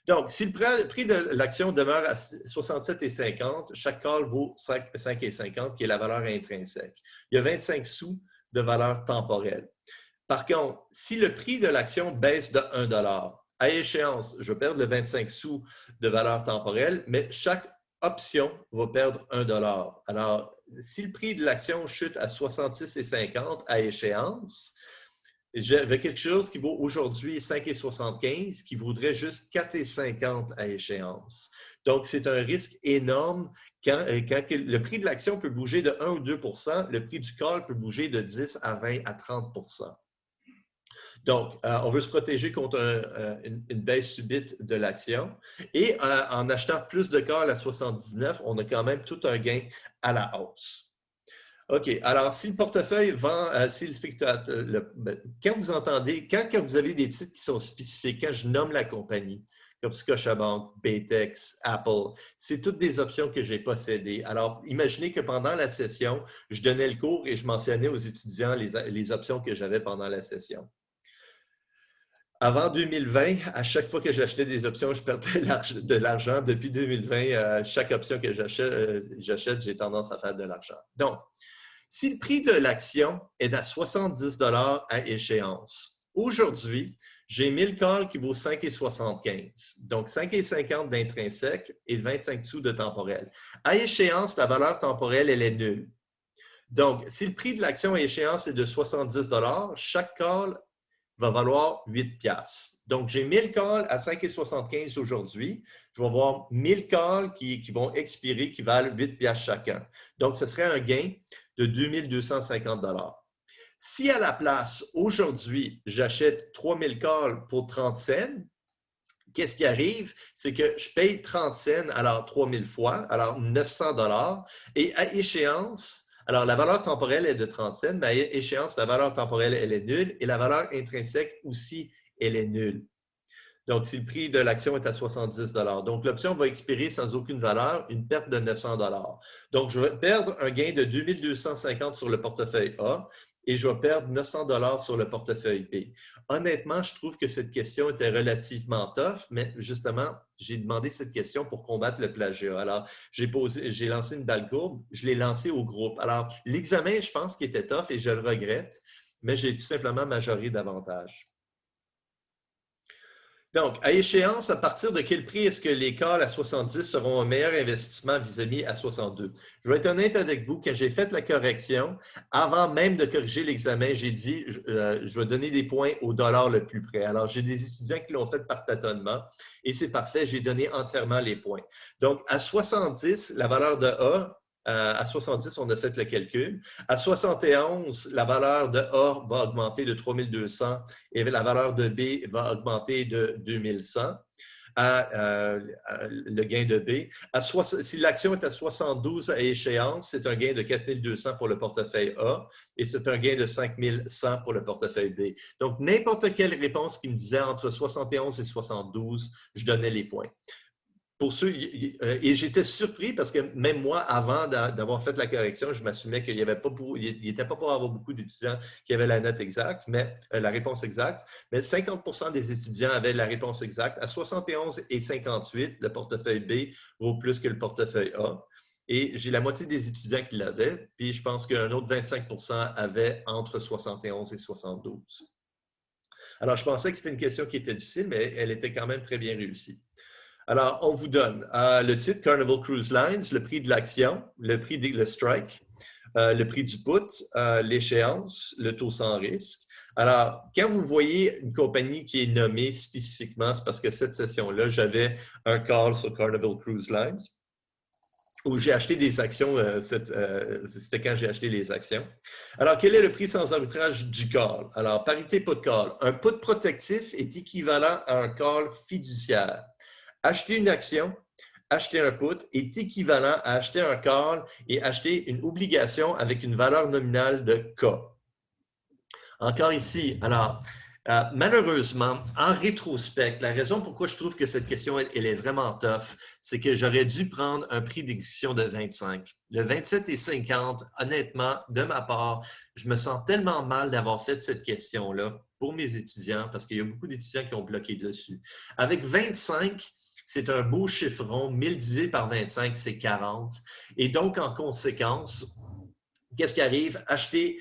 Donc, si le prix de l'action demeure à 67,50, chaque call vaut 5,50, qui est la valeur intrinsèque. Il y a 25 sous de valeur temporelle. Par contre, si le prix de l'action baisse de 1 $, à échéance, je vais perdre le 25 sous de valeur temporelle, mais chaque option va perdre 1 $. Alors, si le prix de l'action chute à 66,50 à échéance, j'avais quelque chose qui vaut aujourd'hui 5,75 qui vaudrait juste 4,50 à échéance. Donc, c'est un risque énorme quand le prix de l'action peut bouger de 1 ou 2 %, le prix du call peut bouger de 10 à 20 à 30 %. Donc, on veut se protéger contre une baisse subite de l'action. Et en achetant plus de calls à 79, on a quand même tout un gain à la hausse. OK. Alors, si le portefeuille vend, si le spectateur, quand vous entendez, quand vous avez des titres qui sont spécifiques, quand je nomme la compagnie, comme Scotiabank, Baytex, Apple, c'est toutes des options que j'ai possédées. Alors, imaginez que pendant la session, je donnais le cours et je mentionnais aux étudiants les options que j'avais pendant la session. Avant 2020, à chaque fois que j'achetais des options, je perdais de l'argent. Depuis 2020, chaque option que j'achète, j'ai tendance à faire de l'argent. Donc, si le prix de l'action est à 70 $ à échéance, aujourd'hui, j'ai 1000 calls qui vaut 5,75. Donc, 5,50 d'intrinsèque et 25 sous de temporel. À échéance, la valeur temporelle, elle est nulle. Donc, si le prix de l'action à échéance est de 70 $, chaque call va valoir 8 $. Donc, j'ai 1000 calls à 5,75 aujourd'hui. Je vais avoir 1000 calls qui vont expirer, qui valent 8 $ chacun. Donc, ce serait un gain de 2250 $. Si à la place, aujourd'hui, j'achète 3000 calls pour 30 cents, qu'est-ce qui arrive? C'est que je paye 30 cents, alors 3000 fois, alors 900 $. Et à échéance, alors la valeur temporelle est de 30 cents, mais à échéance, la valeur temporelle, elle est nulle et la valeur intrinsèque aussi, elle est nulle. Donc, si le prix de l'action est à 70 $. Donc, l'option va expirer sans aucune valeur, une perte de 900 $. Donc, je vais perdre un gain de 2250 sur le portefeuille A et je vais perdre 900 $ sur le portefeuille B. Honnêtement, je trouve que cette question était relativement tough, mais justement, j'ai demandé cette question pour combattre le plagiat. Alors, j'ai lancé une balle courbe, je l'ai lancée au groupe. Alors, l'examen, je pense qu'il était tough et je le regrette, mais j'ai tout simplement majoré davantage. Donc, à échéance, à partir de quel prix est-ce que les calls à 70 seront un meilleur investissement vis-à-vis à 62? Je vais être honnête avec vous, quand j'ai fait la correction, avant même de corriger l'examen, j'ai dit je vais donner des points au dollar le plus près. Alors, j'ai des étudiants qui l'ont fait par tâtonnement et c'est parfait, j'ai donné entièrement les points. Donc, à 70, la valeur de A, à 70, on a fait le calcul. À 71, la valeur de A va augmenter de 3200 et la valeur de B va augmenter de 2100 le gain de B. Si l'action est à 72 à échéance, c'est un gain de 4200 pour le portefeuille A et c'est un gain de 5100 pour le portefeuille B. Donc, n'importe quelle réponse qui me disait entre 71 et 72, je donnais les points. Pour ceux, et j'étais surpris parce que même moi, avant d'avoir fait la correction, je m'assumais qu'il n'était pas pour avoir beaucoup d'étudiants qui avaient la note exacte, mais la réponse exacte. Mais 50 % des étudiants avaient la réponse exacte. À 71 et 58, le portefeuille B vaut plus que le portefeuille A. Et j'ai la moitié des étudiants qui l'avaient, puis je pense qu'un autre 25 % avaient entre 71 et 72. Alors, je pensais que c'était une question qui était difficile, mais elle était quand même très bien réussie. Alors, on vous donne le titre Carnival Cruise Lines, le prix de l'action, le prix le strike, le prix du put, l'échéance, le taux sans risque. Alors, quand vous voyez une compagnie qui est nommée spécifiquement, c'est parce que cette session-là, j'avais un call sur Carnival Cruise Lines où j'ai acheté des actions, c'était quand j'ai acheté les actions. Alors, quel est le prix sans arbitrage du call? Alors, parité put call. Un put protectif est équivalent à un call fiduciaire. Acheter une action, acheter un put est équivalent à acheter un call et acheter une obligation avec une valeur nominale de K. Encore ici, alors, Malheureusement, en rétrospect, la raison pourquoi je trouve que cette question, elle est vraiment tough, c'est que j'aurais dû prendre un prix d'exécution de 25. Le 27 et 50, honnêtement, de ma part, je me sens tellement mal d'avoir fait cette question-là pour mes étudiants parce qu'il y a beaucoup d'étudiants qui ont bloqué dessus. Avec 25, c'est un beau chiffron. 1000 divisé par 25, c'est 40. Et donc, en conséquence, qu'est-ce qui arrive? Acheter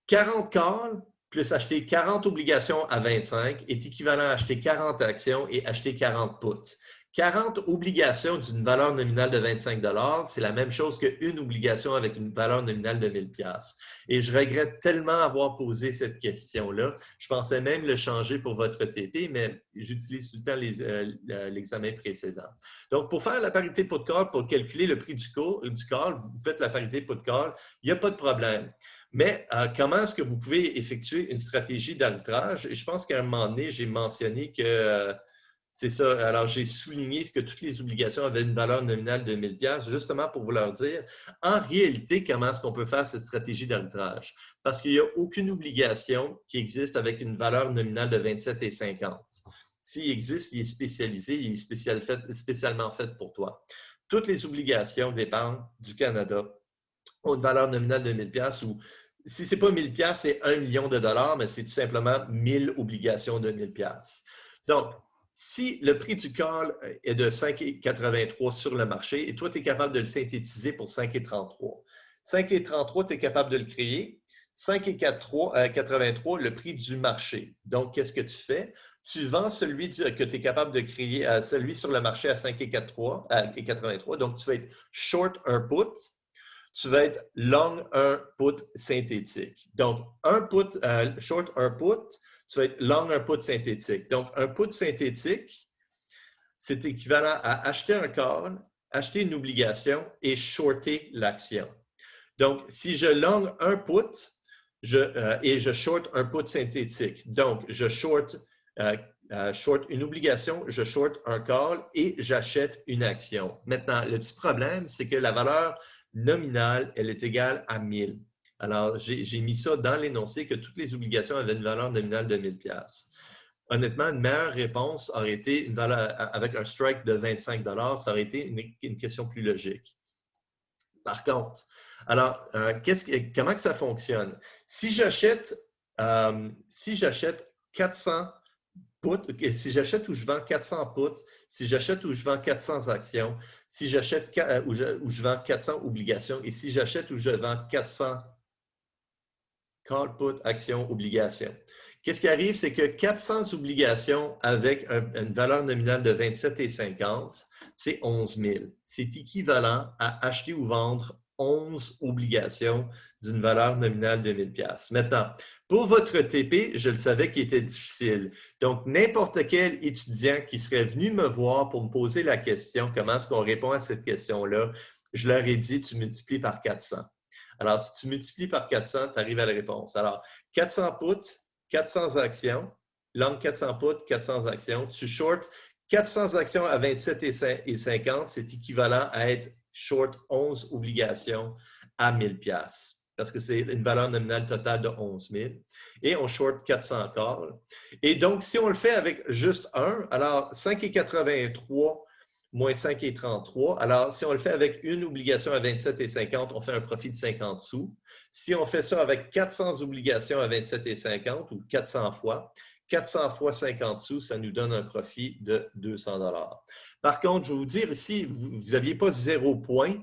40 calls plus acheter 40 obligations à 25 est équivalent à acheter 40 actions et acheter 40 puts. 40 obligations d'une valeur nominale de 25 $, c'est la même chose qu'une obligation avec une valeur nominale de 1000 $. Et je regrette tellement avoir posé cette question-là. Je pensais même le changer pour votre TP, mais j'utilise tout le temps l'examen précédent. Donc, pour faire la parité put-call, pour calculer le prix du call, vous faites la parité put-call, il n'y a pas de problème. Mais comment est-ce que vous pouvez effectuer une stratégie d'arbitrage? Et je pense qu'à un moment donné, j'ai mentionné que c'est ça. Alors, j'ai souligné que toutes les obligations avaient une valeur nominale de 1000 $, justement pour vous leur dire, en réalité, comment est-ce qu'on peut faire cette stratégie d'arbitrage? Parce qu'il n'y a aucune obligation qui existe avec une valeur nominale de 27,50. S'il existe, il est spécialisé, il est spécialement fait pour toi. Toutes les obligations dépendent du Canada ont une valeur nominale de 1000 $ ou si ce n'est pas 1000 $, c'est 1 million de dollars, mais c'est tout simplement 1000 obligations de 1000 $. Donc, si le prix du call est de 5,83 sur le marché et toi, tu es capable de le synthétiser pour 5,33. 5,33, tu es capable de le créer. 5,83, le prix du marché. Donc, qu'est-ce que tu fais? Tu vends celui que tu es capable de créer, celui sur le marché à 5,83. Donc, tu vas être short un put. Tu vas être long un put synthétique. Donc, short un put, tu vas être long un put synthétique. Donc, un put synthétique, c'est équivalent à acheter un call, acheter une obligation et shorter l'action. Donc, si je long un put et je short un put synthétique, donc je short une obligation, je short un call et j'achète une action. Maintenant, le petit problème, c'est que la valeur nominale, elle est égale à 1000. Alors, j'ai mis ça dans l'énoncé que toutes les obligations avaient une valeur nominale de 1000 $. Honnêtement, une meilleure réponse aurait été une valeur avec un strike de 25 $, ça aurait été une question plus logique. Par contre, alors, comment que ça fonctionne? Si j'achète 400 puts, si j'achète ou je vends 400 puts, si j'achète ou je vends 400 actions, si j'achète ou je vends 400 obligations et si j'achète ou je vends 400 call, put, actions, obligations. Qu'est-ce qui arrive? C'est que 400 obligations avec une valeur nominale de 27,50, c'est 11 000. C'est équivalent à acheter ou vendre 11 obligations d'une valeur nominale de 1000 $. Maintenant, pour votre TP, je le savais qu'il était difficile. Donc, n'importe quel étudiant qui serait venu me voir pour me poser la question, comment est-ce qu'on répond à cette question-là, je leur ai dit, tu multiplies par 400. Alors, si tu multiplies par 400, tu arrives à la réponse. Alors, 400 puts, 400 actions, long 400 puts, 400 actions. Tu short 400 actions à 27,50, c'est équivalent à être short 11 obligations à 1000 $, parce que c'est une valeur nominale totale de 11 000. Et on short 400 calls. Et donc, si on le fait avec juste un, alors 5,83 moins 5,33. Alors, si on le fait avec une obligation à 27,50, on fait un profit de 50 sous. Si on fait ça avec 400 obligations à 27,50 ou 400 fois, 400 fois 50 sous, ça nous donne un profit de 200 $. Par contre, je vais vous dire ici, vous n'aviez pas 0 point.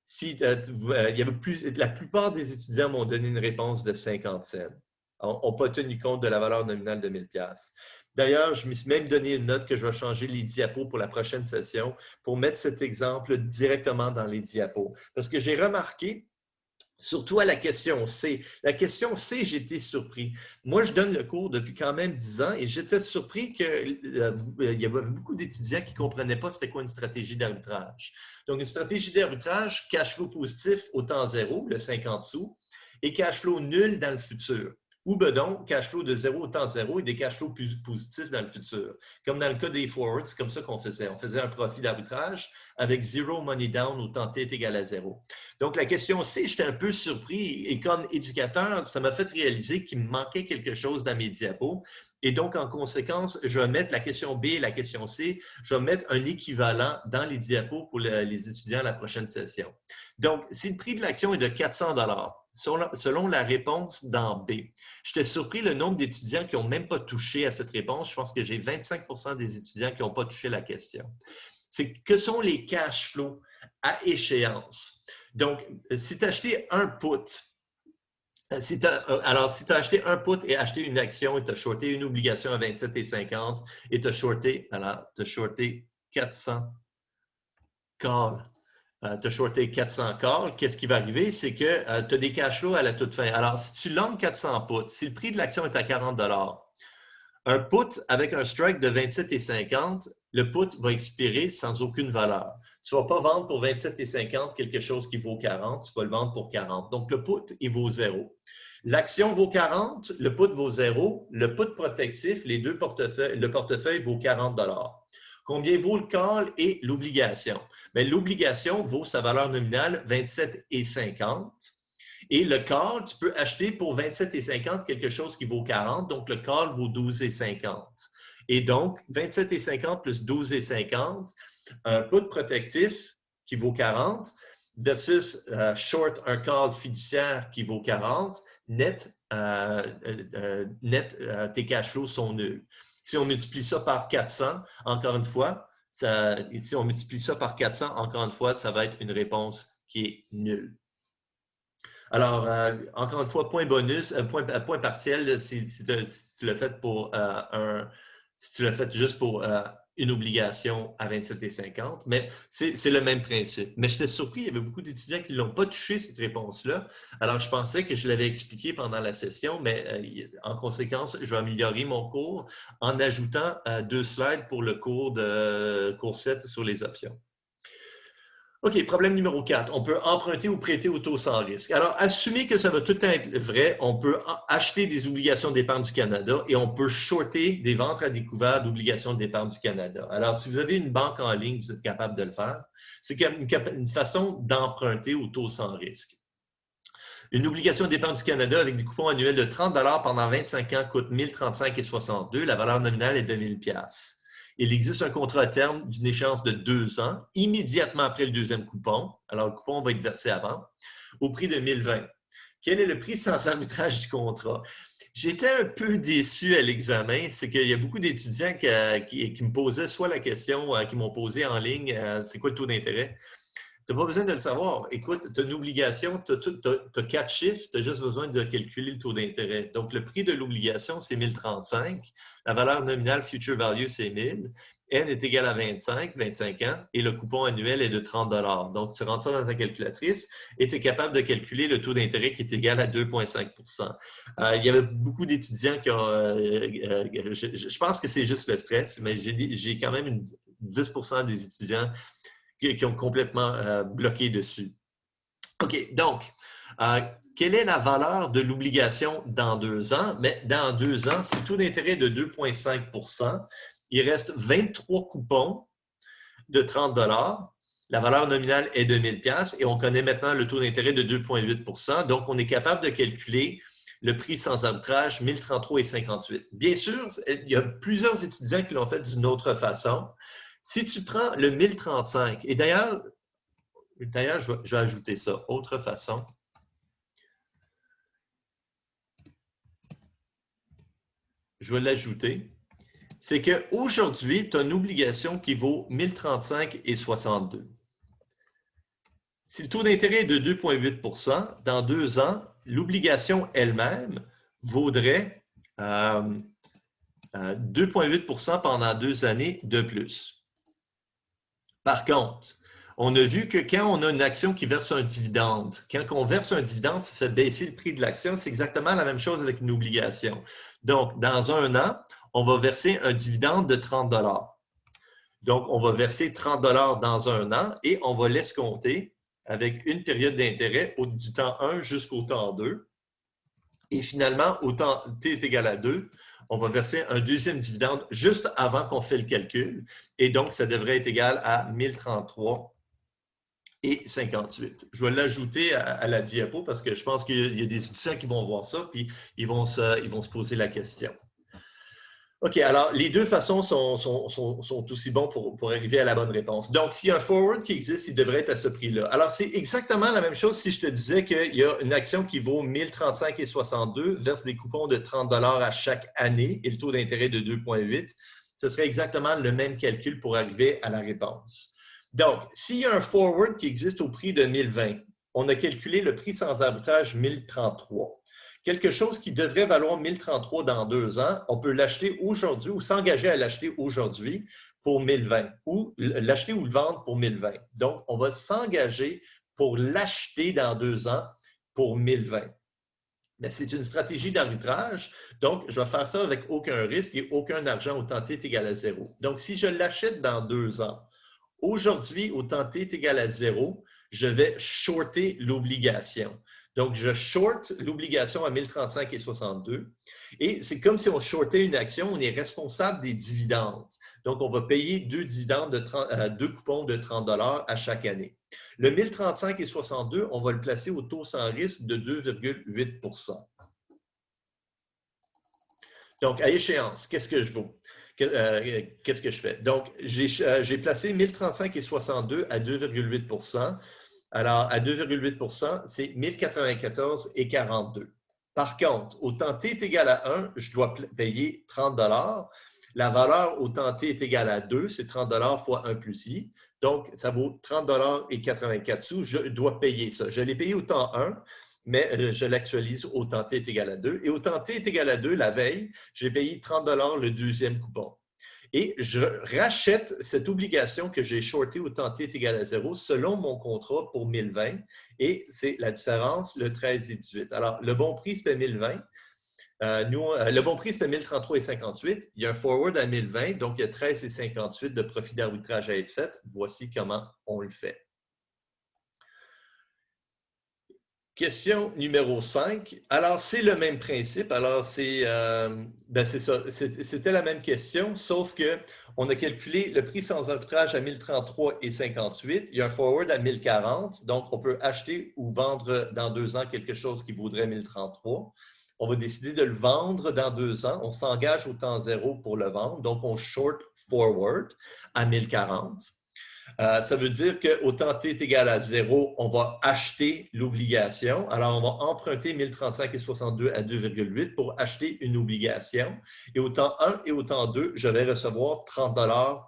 Si, il y avait la plupart des étudiants m'ont donné une réponse de 50 cents. N'ont pas tenu compte de la valeur nominale de 1000 $. D'ailleurs, je me suis même donné une note que je vais changer les diapos pour la prochaine session pour mettre cet exemple directement dans les diapos. Parce que j'ai remarqué, surtout à la question C. La question C, j'étais surpris. Moi, je donne le cours depuis quand même 10 ans et j'étais surpris qu'il y avait beaucoup d'étudiants qui ne comprenaient pas c'était quoi une stratégie d'arbitrage. Donc, une stratégie d'arbitrage, cash flow positif au temps zéro, le 50 sous, et cash flow nul dans le futur. ou bedon, cash flow de 0 au temps 0 et des cash flows plus positifs dans le futur. Comme dans le cas des forwards, c'est comme ça qu'on faisait. On faisait un profit d'arbitrage avec zero money down au temps t est égal à 0. Donc, la question C, j'étais un peu surpris et comme éducateur, ça m'a fait réaliser qu'il me manquait quelque chose dans mes diapos. Et donc, en conséquence, je vais mettre la question B et la question C, je vais mettre un équivalent dans les diapos pour les étudiants à la prochaine session. Donc, si le prix de l'action est de 400 selon la réponse dans B, j'étais surpris le nombre d'étudiants qui n'ont même pas touché à cette réponse. Je pense que j'ai 25% des étudiants qui n'ont pas touché la question. C'est que sont les cash flows à échéance? Donc, si tu as acheté un put, si tu as acheté un put et acheté une action et tu as shorté une obligation à 27,50 et tu as shorté 400 calls, tu as shorté 400 calls, qu'est-ce qui va arriver? C'est que tu as des cash flows à la toute fin. Alors, si tu longues 400 puts, si le prix de l'action est à 40 un put avec un strike de 27,50, le put va expirer sans aucune valeur. Tu ne vas pas vendre pour 27,50 quelque chose qui vaut 40, tu vas le vendre pour 40. Donc, le put, il vaut 0. L'action vaut 40, le put vaut 0. Le put protectif, les deux portefeuilles, le portefeuille vaut 40 Combien vaut le call et l'obligation? L'obligation vaut sa valeur nominale 27,50. Et le call, tu peux acheter pour 27,50 quelque chose qui vaut 40, donc le call vaut 12,50. Et donc, 27,50 plus 12,50, un put protectif qui vaut 40 versus short un call fiduciaire qui vaut 40, net, tes cash flows sont nuls. Si on multiplie ça par 400, encore une fois, ça va être une réponse qui est nulle. Alors, encore une fois, point bonus, point partiel, si tu l'as fait pour si tu l'as fait juste pour une obligation à 27,50, mais c'est le même principe. Mais j'étais surpris, il y avait beaucoup d'étudiants qui ne l'ont pas touché, cette réponse-là. Alors, je pensais que je l'avais expliqué pendant la session, mais en conséquence, je vais améliorer mon cours en ajoutant 2 slides pour le cours 7 sur les options. OK, problème numéro 4. On peut emprunter ou prêter au taux sans risque. Alors, assumez que ça va tout le temps être vrai, on peut acheter des obligations d'épargne du Canada et on peut shorter des ventes à découvert d'obligations d'épargne du Canada. Alors, si vous avez une banque en ligne, vous êtes capable de le faire. C'est une façon d'emprunter au taux sans risque. Une obligation d'épargne du Canada avec des coupons annuels de 30 pendant 25 ans coûte 1035,62. La valeur nominale est de 1000 $. Il existe un contrat à terme d'une échéance de 2 ans, immédiatement après le deuxième coupon. Alors, le coupon va être versé avant, au prix de 1020. Quel est le prix sans arbitrage du contrat? J'étais un peu déçu à l'examen. C'est qu'il y a beaucoup d'étudiants qui me posaient soit la question, qui m'ont posé en ligne, c'est quoi le taux d'intérêt? Tu n'as pas besoin de le savoir. Écoute, tu as une obligation, tu as 4 chiffres, tu as juste besoin de calculer le taux d'intérêt. Donc, le prix de l'obligation, c'est 1035. La valeur nominale future value, c'est 1000. N est égal à 25 ans, et le coupon annuel est de 30 $. Donc, tu rentres ça dans ta calculatrice et tu es capable de calculer le taux d'intérêt qui est égal à 2,5 %. Il y avait beaucoup d'étudiants qui ont… je pense que c'est juste le stress, mais j'ai quand même 10 % des étudiants qui ont complètement bloqué dessus. OK, donc, quelle est la valeur de l'obligation dans 2 ans? Mais dans 2 ans, si le taux d'intérêt est de 2,5 %, il reste 23 coupons de 30 $. La valeur nominale est de 1000 $ et on connaît maintenant le taux d'intérêt de 2,8 %. Donc, on est capable de calculer le prix sans arbitrage, 1033,58. Bien sûr, il y a plusieurs étudiants qui l'ont fait d'une autre façon. Si tu prends le 1035, et d'ailleurs, je vais ajouter ça, autre façon. Je vais l'ajouter. C'est qu'aujourd'hui, tu as une obligation qui vaut 1035,62. Si le taux d'intérêt est de 2,8 %, dans 2 ans, l'obligation elle-même vaudrait 2,8 % pendant 2 années de plus. Par contre, on a vu que quand on a une action qui verse un dividende, quand on verse un dividende, ça fait baisser le prix de l'action. C'est exactement la même chose avec une obligation. Donc, dans 1 an, on va verser un dividende de 30 $. Donc, on va verser 30 $ dans 1 an et on va l'escompter avec une période d'intérêt du temps 1 jusqu'au temps 2. Et finalement, au temps t est égal à 2, on va verser un deuxième dividende juste avant qu'on fait le calcul. Et donc, ça devrait être égal à 1033 et 58. Je vais l'ajouter à la diapo parce que je pense qu'il y a des étudiants qui vont voir ça, puis ils vont se poser la question. OK, alors les deux façons sont aussi bons pour arriver à la bonne réponse. Donc, s'il y a un forward qui existe, il devrait être à ce prix-là. Alors, c'est exactement la même chose si je te disais qu'il y a une action qui vaut 1035,62, verse des coupons de 30 $ à chaque année et le taux d'intérêt de 2,8. Ce serait exactement le même calcul pour arriver à la réponse. Donc, s'il y a un forward qui existe au prix de 1020, on a calculé le prix sans arbitrage 1033. Quelque chose qui devrait valoir 1033 dans 2 ans, on peut l'acheter aujourd'hui ou s'engager à l'acheter aujourd'hui pour 1020 ou l'acheter ou le vendre pour 1020. Donc, on va s'engager pour l'acheter dans 2 ans pour 1020. Mais c'est une stratégie d'arbitrage, donc je vais faire ça avec aucun risque et aucun argent au temps t est égal à 0. Donc, si je l'achète dans 2 ans, aujourd'hui, au temps t est égal à 0, je vais shorter l'obligation. Donc, je short l'obligation à 1035,62 et c'est comme si on shortait une action, on est responsable des dividendes. Donc, on va payer 2 dividendes de 2 coupons de 30 $ à chaque année. Le 1035,62, on va le placer au taux sans risque de 2,8 %. Donc, à échéance, qu'est-ce que je vaux? Qu'est-ce que je fais? Donc, j'ai placé 1035,62 à 2,8 %. Alors, à 2,8 %, c'est 1094,42. Par contre, au temps t est égal à 1, je dois payer 30 $. La valeur au temps t est égale à 2, c'est 30 $ fois 1 plus i. Donc, ça vaut 30 $ et 84 sous. Je dois payer ça. Je l'ai payé au temps 1, mais je l'actualise au temps t est égal à 2. Et au temps t est égal à 2, la veille, j'ai payé 30 $ le deuxième coupon. Et je rachète cette obligation que j'ai shortée au temps t est égal à 0 selon mon contrat pour 1020. Et c'est la différence, le 13 et 18. Alors, le bon prix, c'était 1020. Le bon prix, c'était 1033,58. Il y a un forward à 1020, donc il y a 13,58 de profit d'arbitrage à être fait. Voici comment on le fait. Question numéro 5. Alors, c'est le même principe. Alors, c'est ça. C'était la même question, sauf qu'on a calculé le prix sans arbitrage à 1033,58. Il y a un forward à 1040. Donc, on peut acheter ou vendre dans 2 ans quelque chose qui vaudrait 1033. On va décider de le vendre dans 2 ans. On s'engage au temps 0 pour le vendre. Donc, on short forward à 1040. Ça veut dire qu'au temps t est égal à 0, on va acheter l'obligation. Alors, on va emprunter 1035,62 à 2,8 pour acheter une obligation. Et au temps 1 et au temps 2, je vais recevoir 30 $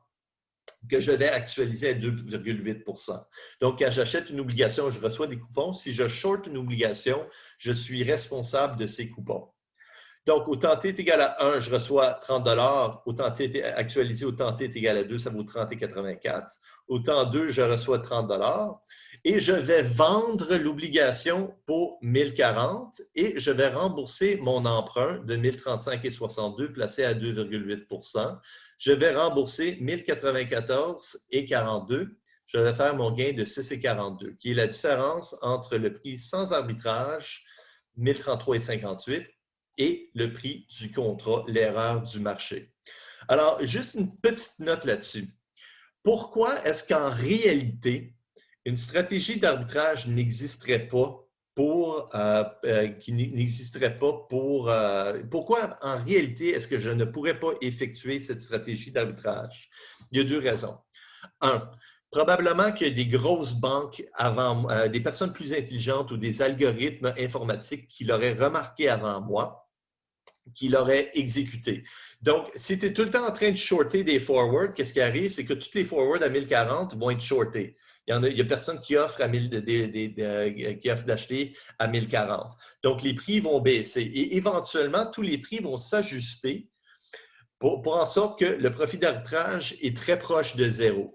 que je vais actualiser à 2,8 %. Donc, quand j'achète une obligation, je reçois des coupons. Si je short une obligation, je suis responsable de ces coupons. Donc, au temps t est égal à 1, je reçois 30 $. Au temps t actualisé au temps t est égal à 2, ça vaut 30,84. Au temps 2, je reçois 30 $ et je vais vendre l'obligation pour 1040 et je vais rembourser mon emprunt de 1035,62 placé à 2,8 %. Je vais rembourser 1094,42. Je vais faire mon gain de 6,42, qui est la différence entre le prix sans arbitrage, 1033,58, et le prix du contrat, l'erreur du marché. Alors, juste une petite note là-dessus. Pourquoi est-ce qu'en réalité, une stratégie d'arbitrage n'existerait pas pourquoi en réalité est-ce que je ne pourrais pas effectuer cette stratégie d'arbitrage? Il y a 2 raisons. 1, probablement qu'il y a des grosses banques avant, des personnes plus intelligentes ou des algorithmes informatiques qui l'auraient remarqué avant moi, qui l'auraient exécuté. Donc, si tu es tout le temps en train de shorter des forwards, qu'est-ce qui arrive? C'est que tous les forwards à 1040 vont être shortés. Il y a personne qui offre d'acheter à 1040. Donc, les prix vont baisser et éventuellement, tous les prix vont s'ajuster pour en sorte que le profit d'arbitrage est très proche de 0.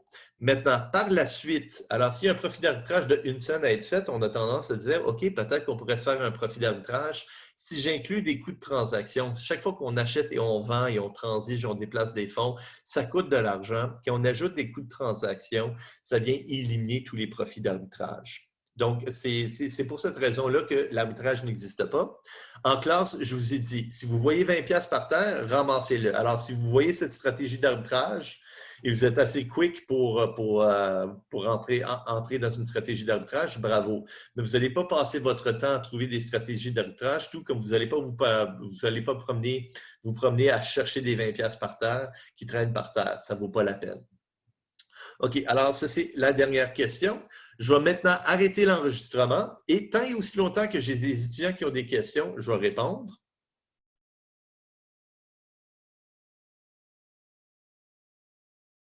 Maintenant, par la suite, alors s'il y a un profit d'arbitrage de 1 cent à être fait, on a tendance à dire, OK, peut-être qu'on pourrait se faire un profit d'arbitrage si j'inclus des coûts de transaction. Chaque fois qu'on achète et on vend et on transige, on déplace des fonds, ça coûte de l'argent. Quand on ajoute des coûts de transaction, ça vient éliminer tous les profits d'arbitrage. Donc, c'est pour cette raison-là que l'arbitrage n'existe pas. En classe, je vous ai dit, si vous voyez 20$ par terre, ramassez-le. Alors, si vous voyez cette stratégie d'arbitrage et vous êtes assez quick pour entrer dans une stratégie d'arbitrage, bravo. Mais vous n'allez pas passer votre temps à trouver des stratégies d'arbitrage, tout comme vous n'allez pas vous promener à chercher des 20$ par terre qui traînent par terre. Ça ne vaut pas la peine. OK, alors ça, c'est la dernière question. Je vais maintenant arrêter l'enregistrement et tant et aussi longtemps que j'ai des étudiants qui ont des questions, je vais répondre.